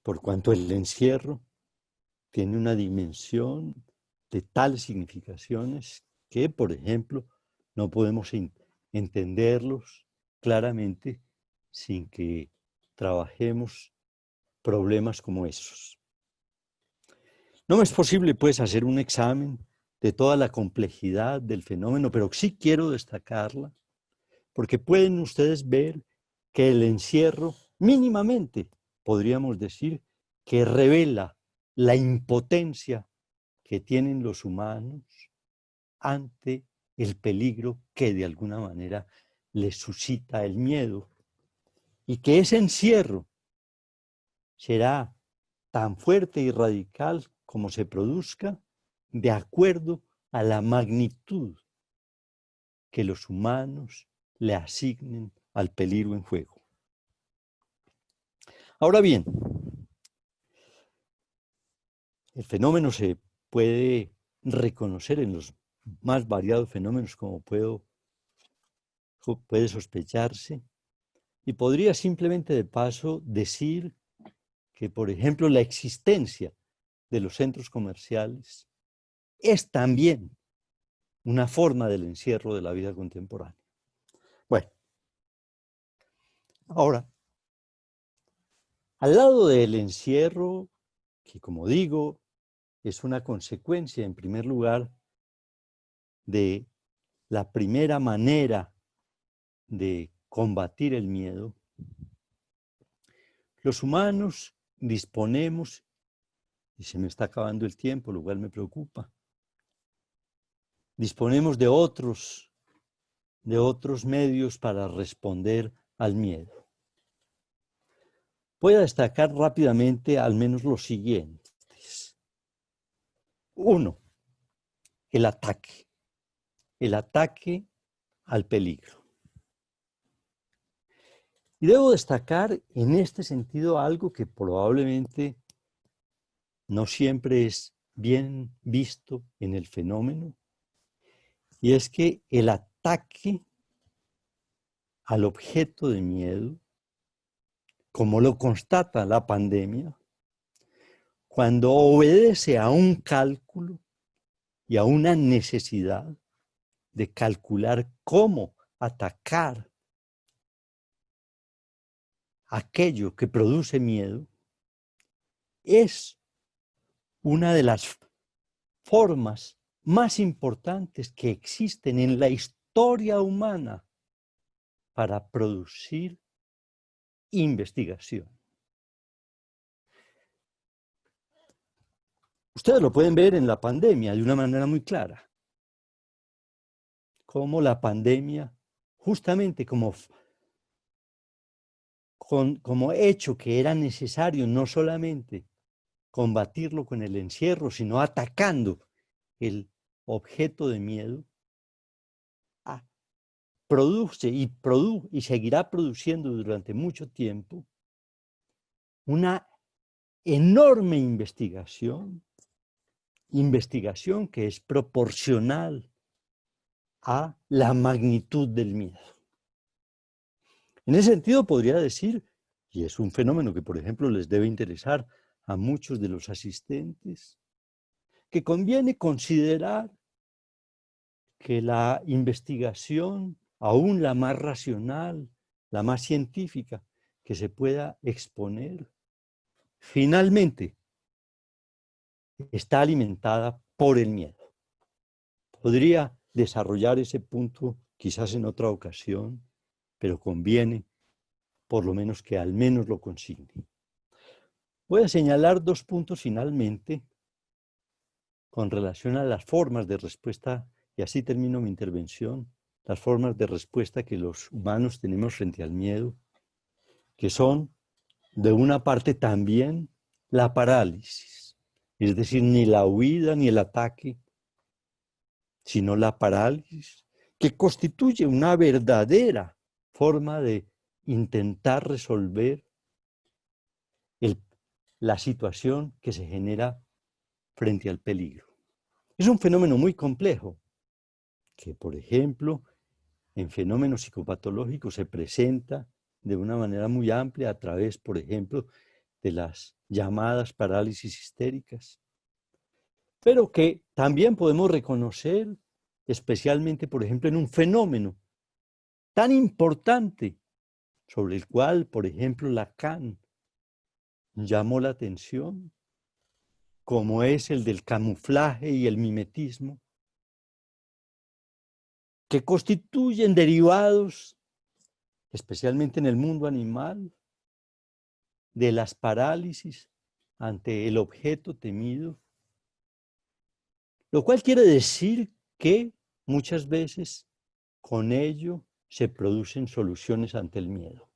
por cuanto el encierro tiene una dimensión de tales significaciones que, por ejemplo, no podemos entenderlos claramente sin que trabajemos problemas como esos. No es posible, pues, hacer un examen de toda la complejidad del fenómeno, pero sí quiero destacarla, porque pueden ustedes ver que el encierro, mínimamente, podríamos decir, que revela la impotencia que tienen los humanos ante el peligro que de alguna manera les suscita el miedo, y que ese encierro será tan fuerte y radical como se produzca de acuerdo a la magnitud que los humanos le asignen al peligro en juego. Ahora bien, el fenómeno se puede reconocer en los más variados fenómenos como puede sospecharse, y podría simplemente de paso decir que, por ejemplo, la existencia de los centros comerciales es también una forma del encierro de la vida contemporánea. Bueno, ahora, al lado del encierro, que como digo, es una consecuencia, en primer lugar, de la primera manera de combatir el miedo, los humanos disponemos, y se me está acabando el tiempo, lo cual me preocupa, disponemos de otros medios para responder al miedo. Voy a destacar rápidamente al menos los siguientes. Uno, el ataque al peligro. Y debo destacar en este sentido algo que probablemente no siempre es bien visto en el fenómeno, y es que el ataque al objeto de miedo, como lo constata la pandemia, cuando obedece a un cálculo y a una necesidad de calcular cómo atacar aquello que produce miedo, es una de las formas más importantes que existen en la historia humana para producir investigación. Ustedes lo pueden ver en la pandemia de una manera muy clara. Cómo la pandemia, justamente como hecho que era necesario no solamente combatirlo con el encierro, sino atacando el objeto de miedo, produce y seguirá produciendo durante mucho tiempo una enorme investigación que es proporcional a la magnitud del miedo. En ese sentido podría decir, y es un fenómeno que por ejemplo les debe interesar a muchos de los asistentes, que conviene considerar que la investigación, aún la más racional, la más científica que se pueda exponer, finalmente está alimentada por el miedo. Podría desarrollar ese punto quizás en otra ocasión, pero conviene por lo menos que al menos lo consigne. Voy a señalar 2 puntos finalmente con relación a las formas de respuesta, y así termino mi intervención, las formas de respuesta que los humanos tenemos frente al miedo, que son, de una parte también, la parálisis, es decir, ni la huida ni el ataque, sino la parálisis, que constituye una verdadera forma de intentar resolver la situación que se genera frente al peligro. Es un fenómeno muy complejo, que por ejemplo, en fenómenos psicopatológicos se presenta de una manera muy amplia a través, por ejemplo, de las llamadas parálisis histéricas, pero que también podemos reconocer especialmente, por ejemplo, en un fenómeno tan importante sobre el cual, por ejemplo, Lacan llamó la atención, como es el del camuflaje y el mimetismo, que constituyen derivados, especialmente en el mundo animal, de las parálisis ante el objeto temido, lo cual quiere decir que muchas veces con ello se producen soluciones ante el miedo.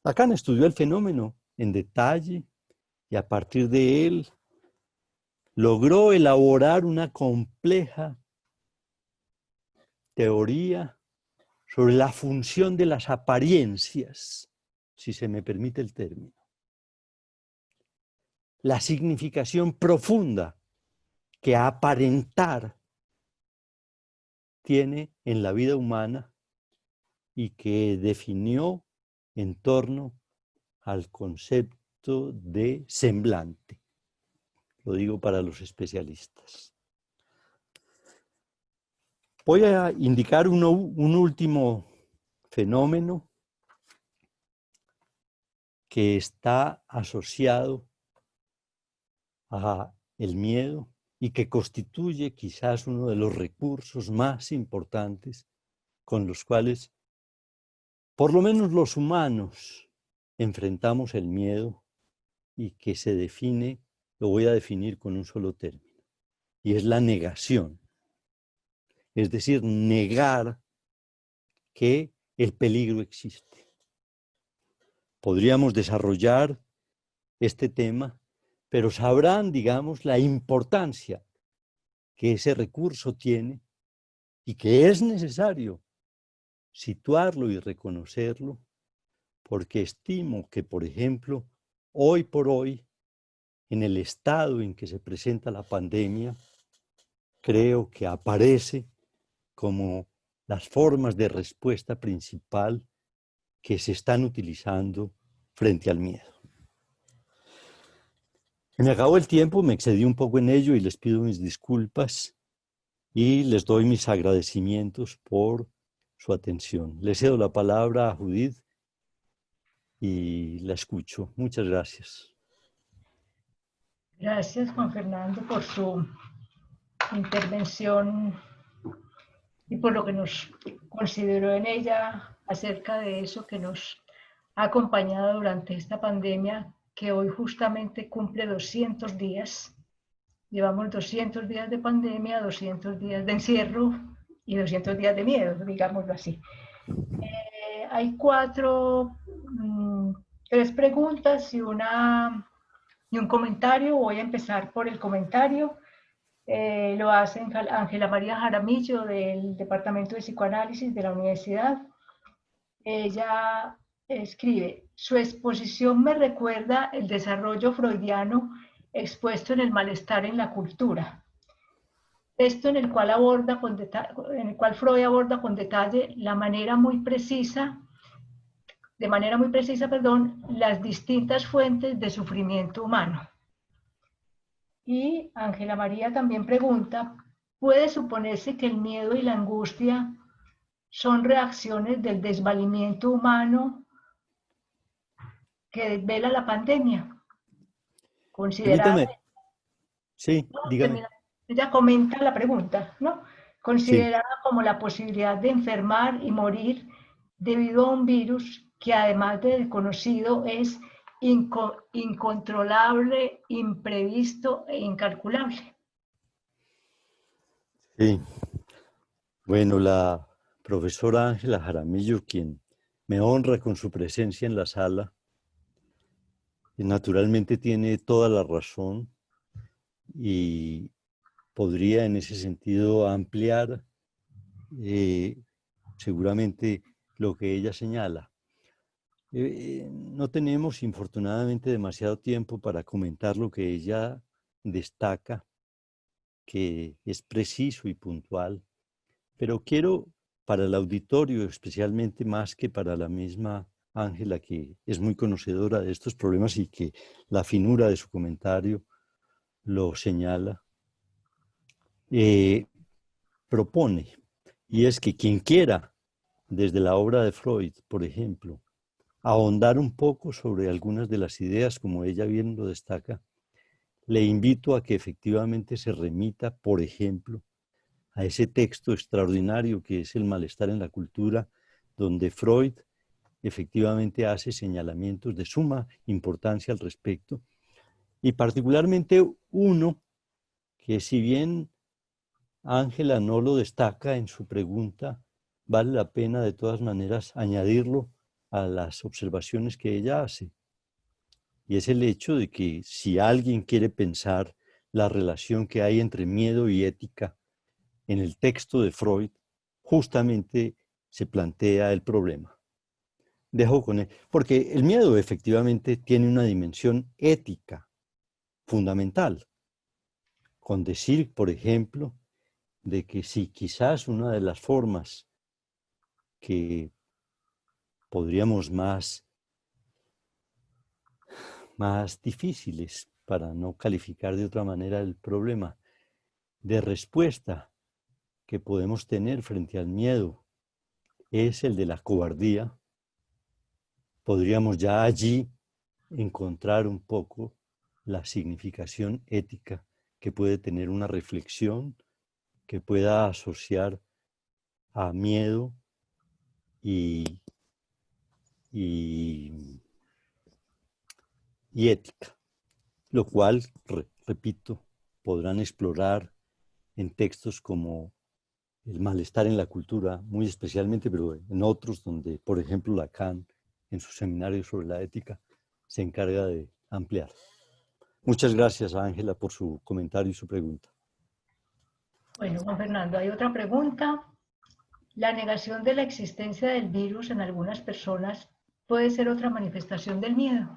Lacan estudió el fenómeno en detalle y a partir de él logró elaborar una compleja teoría sobre la función de las apariencias, si se me permite el término. La significación profunda que aparentar tiene en la vida humana y que definió en torno al concepto de semblante. Lo digo para los especialistas. Voy a indicar un último fenómeno que está asociado a el miedo y que constituye quizás uno de los recursos más importantes con los cuales, por lo menos los humanos, enfrentamos el miedo y que se define, lo voy a definir con un solo término, y es la negación. Es decir, negar que el peligro existe. Podríamos desarrollar este tema, pero sabrán, digamos, la importancia que ese recurso tiene y que es necesario situarlo y reconocerlo, porque estimo que, por ejemplo, hoy por hoy, en el estado en que se presenta la pandemia, creo que aparece como las formas de respuesta principal que se están utilizando frente al miedo. Me acabó el tiempo, me excedí un poco en ello y les pido mis disculpas y les doy mis agradecimientos por su atención. Le cedo la palabra a Judith y la escucho. Muchas gracias. Gracias, Juan Fernando, por su intervención y por lo que nos consideró en ella acerca de eso que nos ha acompañado durante esta pandemia, que hoy justamente cumple 200 días. Llevamos 200 días de pandemia, 200 días de encierro y 200 días de miedo, digámoslo así. Hay tres preguntas y un comentario. Voy a empezar por el comentario. Lo hace Ángela María Jaramillo del Departamento de Psicoanálisis de la Universidad. Ella escribe: su exposición me recuerda el desarrollo freudiano expuesto en El malestar en la cultura. Texto en el cual Freud aborda con detalle de manera muy precisa, las distintas fuentes de sufrimiento humano. Y Ángela María también pregunta: ¿puede suponerse que el miedo y la angustia son reacciones del desvalimiento humano que desvela la pandemia? Permítame. Sí, dígame. Ella comenta la pregunta, ¿no? Considerada Sí. como la posibilidad de enfermar y morir debido a un virus que, además de desconocido, es incontrolable, imprevisto e incalculable. Sí. Bueno, la profesora Ángela Jaramillo, quien me honra con su presencia en la sala, naturalmente tiene toda la razón y podría en ese sentido ampliar seguramente lo que ella señala. No tenemos infortunadamente demasiado tiempo para comentar lo que ella destaca, que es preciso y puntual, pero quiero para el auditorio, especialmente más que para la misma Ángela, que es muy conocedora de estos problemas y que la finura de su comentario lo señala, propone, y es que quien quiera, desde la obra de Freud, por ejemplo, ahondar un poco sobre algunas de las ideas, como ella bien lo destaca, le invito a que efectivamente se remita, por ejemplo, a ese texto extraordinario que es El malestar en la cultura, donde Freud efectivamente hace señalamientos de suma importancia al respecto, y particularmente uno que, si bien Ángela no lo destaca en su pregunta, vale la pena de todas maneras añadirlo a las observaciones que ella hace. Y es el hecho de que si alguien quiere pensar la relación que hay entre miedo y ética en el texto de Freud, justamente se plantea el problema. Dejo con él, porque el miedo efectivamente tiene una dimensión ética fundamental. Con decir, por ejemplo, de que si quizás una de las formas que podríamos más difíciles, para no calificar de otra manera el problema, de respuesta que podemos tener frente al miedo es el de la cobardía, podríamos ya allí encontrar un poco la significación ética que puede tener una reflexión que pueda asociar a miedo y ética, lo cual, repito, podrán explorar en textos como El malestar en la cultura, muy especialmente, pero en otros donde, por ejemplo, Lacan, en su seminario sobre la ética, se encarga de ampliar. Muchas gracias a Ángela por su comentario y su pregunta. Bueno, Juan Fernando, hay otra pregunta. ¿La negación de la existencia del virus en algunas personas puede ser otra manifestación del miedo?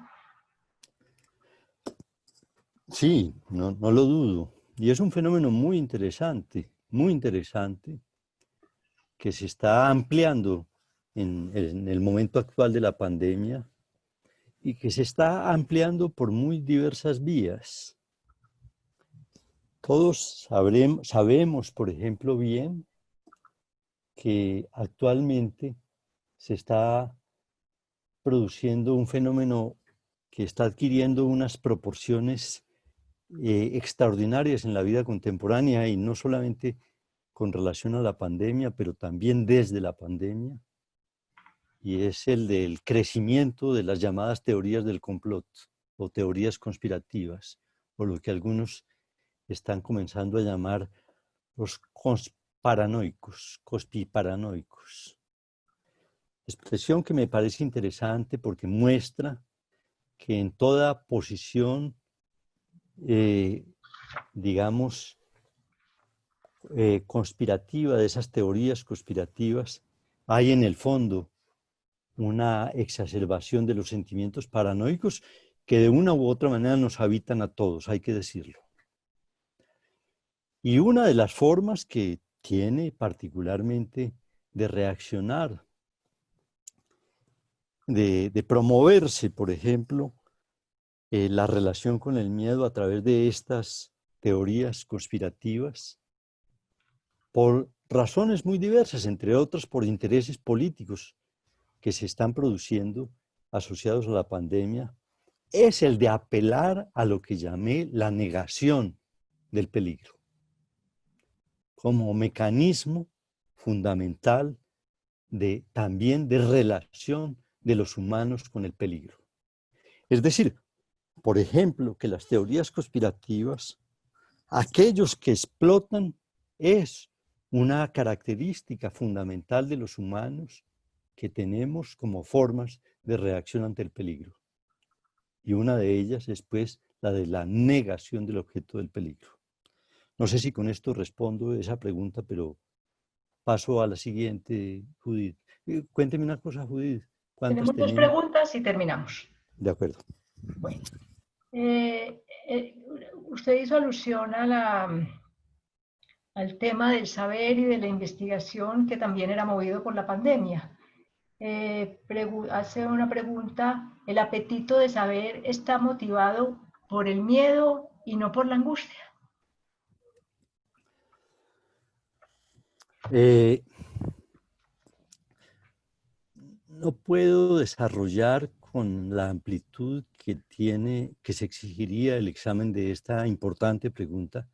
Sí, no lo dudo. Y es un fenómeno muy interesante, que se está ampliando en el momento actual de la pandemia y que se está ampliando por muy diversas vías. Todos sabemos, por ejemplo, bien que actualmente se está produciendo un fenómeno que está adquiriendo unas proporciones extraordinarias en la vida contemporánea y no solamente con relación a la pandemia, pero también desde la pandemia, y es el del crecimiento de las llamadas teorías del complot o teorías conspirativas, o lo que algunos están comenzando a llamar los conspiparanoicos. Expresión que me parece interesante porque muestra que en toda posición, digamos, conspirativa, de esas teorías conspirativas, hay en el fondo una exacerbación de los sentimientos paranoicos que de una u otra manera nos habitan a todos, hay que decirlo. Y una de las formas que tiene particularmente de reaccionar, de promoverse, por ejemplo, la relación con el miedo a través de estas teorías conspirativas, por razones muy diversas, entre otras por intereses políticos que se están produciendo asociados a la pandemia, es el de apelar a lo que llamé la negación del peligro, como mecanismo fundamental también de relación de los humanos con el peligro. Es decir, por ejemplo, que las teorías conspirativas, aquellos que explotan, es una característica fundamental de los humanos que tenemos como formas de reacción ante el peligro. Y una de ellas es, pues, la de la negación del objeto del peligro. No sé si con esto respondo esa pregunta, pero paso a la siguiente, Judith. Cuénteme una cosa, Judith. ¿Cuántas Tenemos dos tenemos? preguntas y terminamos. De acuerdo. Bueno, usted hizo alusión al tema del saber y de la investigación que también era movido por la pandemia. Hace una pregunta: ¿el apetito de saber está motivado por el miedo y no por la angustia? No puedo desarrollar con la amplitud que se exigiría el examen de esta importante pregunta,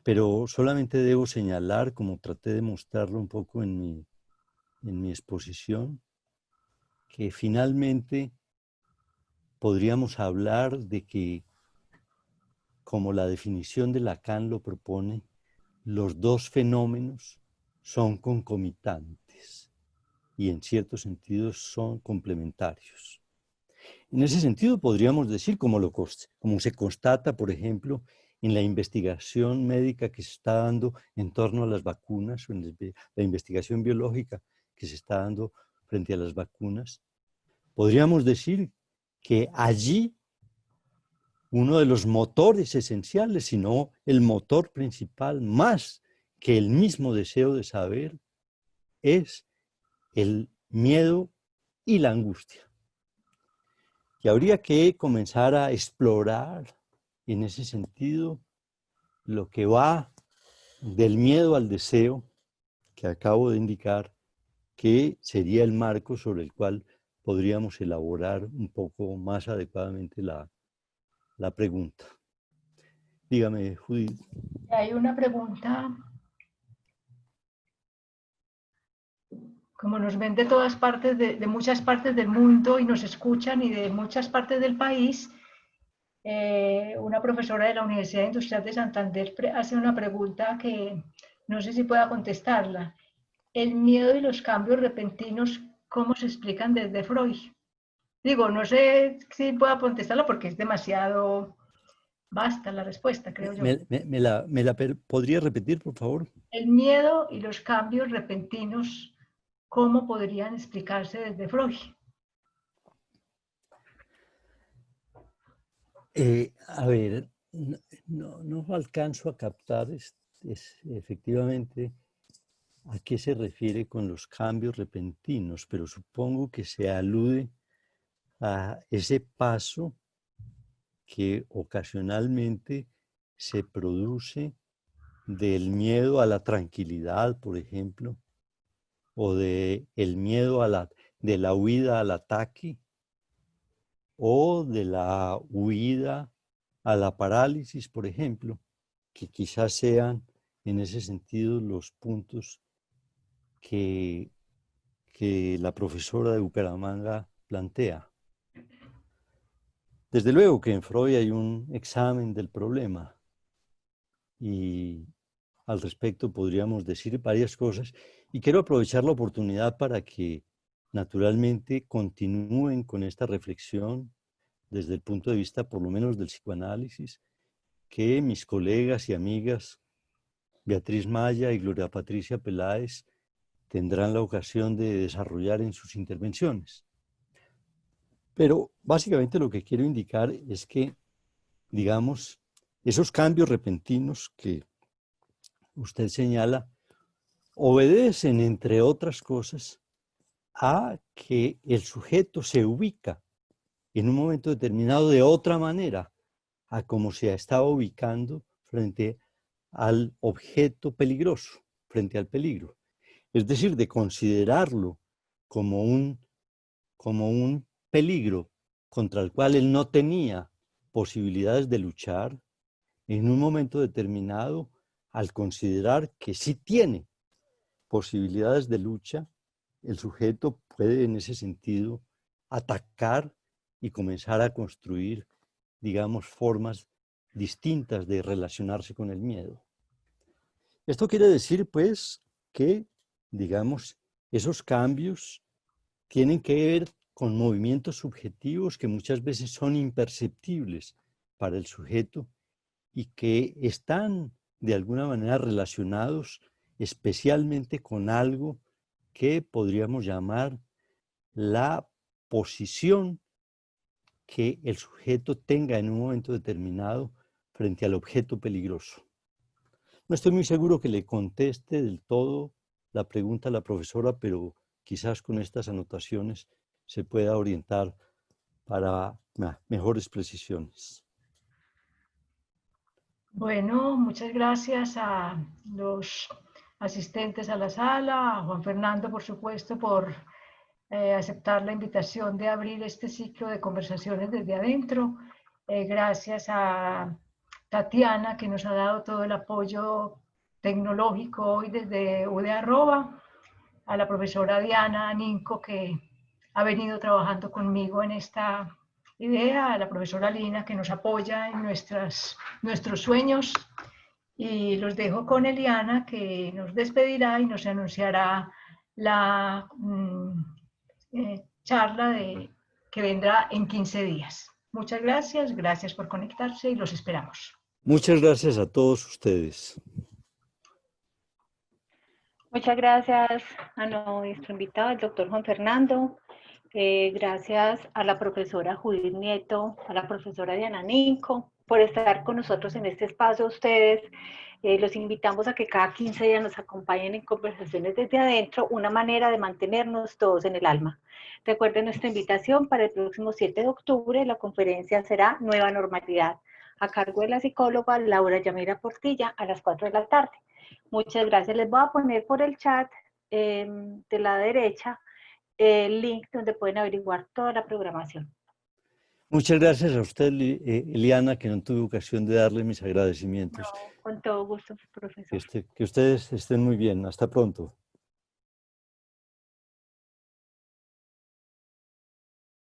pero solamente debo señalar, como traté de mostrarlo un poco en mi exposición, que finalmente podríamos hablar de que, como la definición de Lacan lo propone, los dos fenómenos son concomitantes y en ciertos sentidos son complementarios. En ese sentido podríamos decir, como se constata, por ejemplo, en la investigación médica que se está dando en torno a las vacunas, o en la investigación biológica que se está dando frente a las vacunas, podríamos decir que allí uno de los motores esenciales, si no el motor principal, más que el mismo deseo de saber, es el miedo y la angustia. Y habría que comenzar a explorar en ese sentido lo que va del miedo al deseo, que acabo de indicar, que sería el marco sobre el cual podríamos elaborar un poco más adecuadamente la pregunta. Dígame, Judith. Hay una pregunta: como nos ven de todas partes, de muchas partes del mundo y nos escuchan y de muchas partes del país, una profesora de la Universidad Industrial de Santander hace una pregunta que no sé si pueda contestarla. El miedo y los cambios repentinos, ¿cómo se explican desde Freud? Digo, no sé si pueda contestarla porque es demasiado vasta la respuesta, creo yo. ¿Podría repetir, por favor? El miedo y los cambios repentinos, ¿cómo podrían explicarse desde Freud? A ver, no alcanzo a captar efectivamente a qué se refiere con los cambios repentinos, pero supongo que se alude a ese paso que ocasionalmente se produce del miedo a la tranquilidad, por ejemplo, o del miedo de la huida al ataque, o de la huida a la parálisis, por ejemplo, que quizás sean en ese sentido los puntos que la profesora de Bucaramanga plantea. Desde luego que en Freud hay un examen del problema y al respecto podríamos decir varias cosas, y quiero aprovechar la oportunidad para que naturalmente continúen con esta reflexión desde el punto de vista por lo menos del psicoanálisis, que mis colegas y amigas Beatriz Maya y Gloria Patricia Peláez tendrán la ocasión de desarrollar en sus intervenciones. Pero básicamente lo que quiero indicar es que, digamos, esos cambios repentinos que usted señala obedecen, entre otras cosas, a que el sujeto se ubica en un momento determinado de otra manera a como se estaba ubicando frente al objeto peligroso, frente al peligro. Es decir, de considerarlo como un peligro contra el cual él no tenía posibilidades de luchar, en un momento determinado, al considerar que sí tiene posibilidades de lucha, el sujeto puede en ese sentido atacar y comenzar a construir, digamos, formas distintas de relacionarse con el miedo. Esto quiere decir, pues, que, digamos, esos cambios tienen que ver con movimientos subjetivos que muchas veces son imperceptibles para el sujeto y que están de alguna manera relacionados especialmente con algo que podríamos llamar la posición que el sujeto tenga en un momento determinado frente al objeto peligroso. No estoy muy seguro que le conteste del todo la pregunta a la profesora, pero quizás con estas anotaciones se pueda orientar para mejores precisiones. Bueno, muchas gracias a los asistentes a la sala, a Juan Fernando, por supuesto, por aceptar la invitación de abrir este ciclo de conversaciones desde adentro. Gracias a Tatiana, que nos ha dado todo el apoyo tecnológico hoy desde UD@, a la profesora Diana Ninco, que ha venido trabajando conmigo en esta idea, a la profesora Lina, que nos apoya en nuestros sueños, y los dejo con Eliana, que nos despedirá y nos anunciará la charla que vendrá en 15 días. Muchas gracias, gracias por conectarse y los esperamos. Muchas gracias a todos ustedes. Muchas gracias a nuestro invitado, el doctor Juan Fernando. Gracias a la profesora Judith Nieto, a la profesora Diana Ninco, por estar con nosotros en este espacio. Ustedes los invitamos a que cada 15 días nos acompañen en conversaciones desde adentro, una manera de mantenernos todos en el alma. Recuerden nuestra invitación para el próximo 7 de octubre. La conferencia será Nueva Normalidad, a cargo de la psicóloga Laura Yamira Portilla, a las 4 de la tarde. Muchas gracias. Les voy a poner por el chat de la derecha el link donde pueden averiguar toda la programación. Muchas gracias a usted, Eliana, que no tuve ocasión de darle mis agradecimientos. No, con todo gusto, profesor. Que ustedes estén muy bien. Hasta pronto.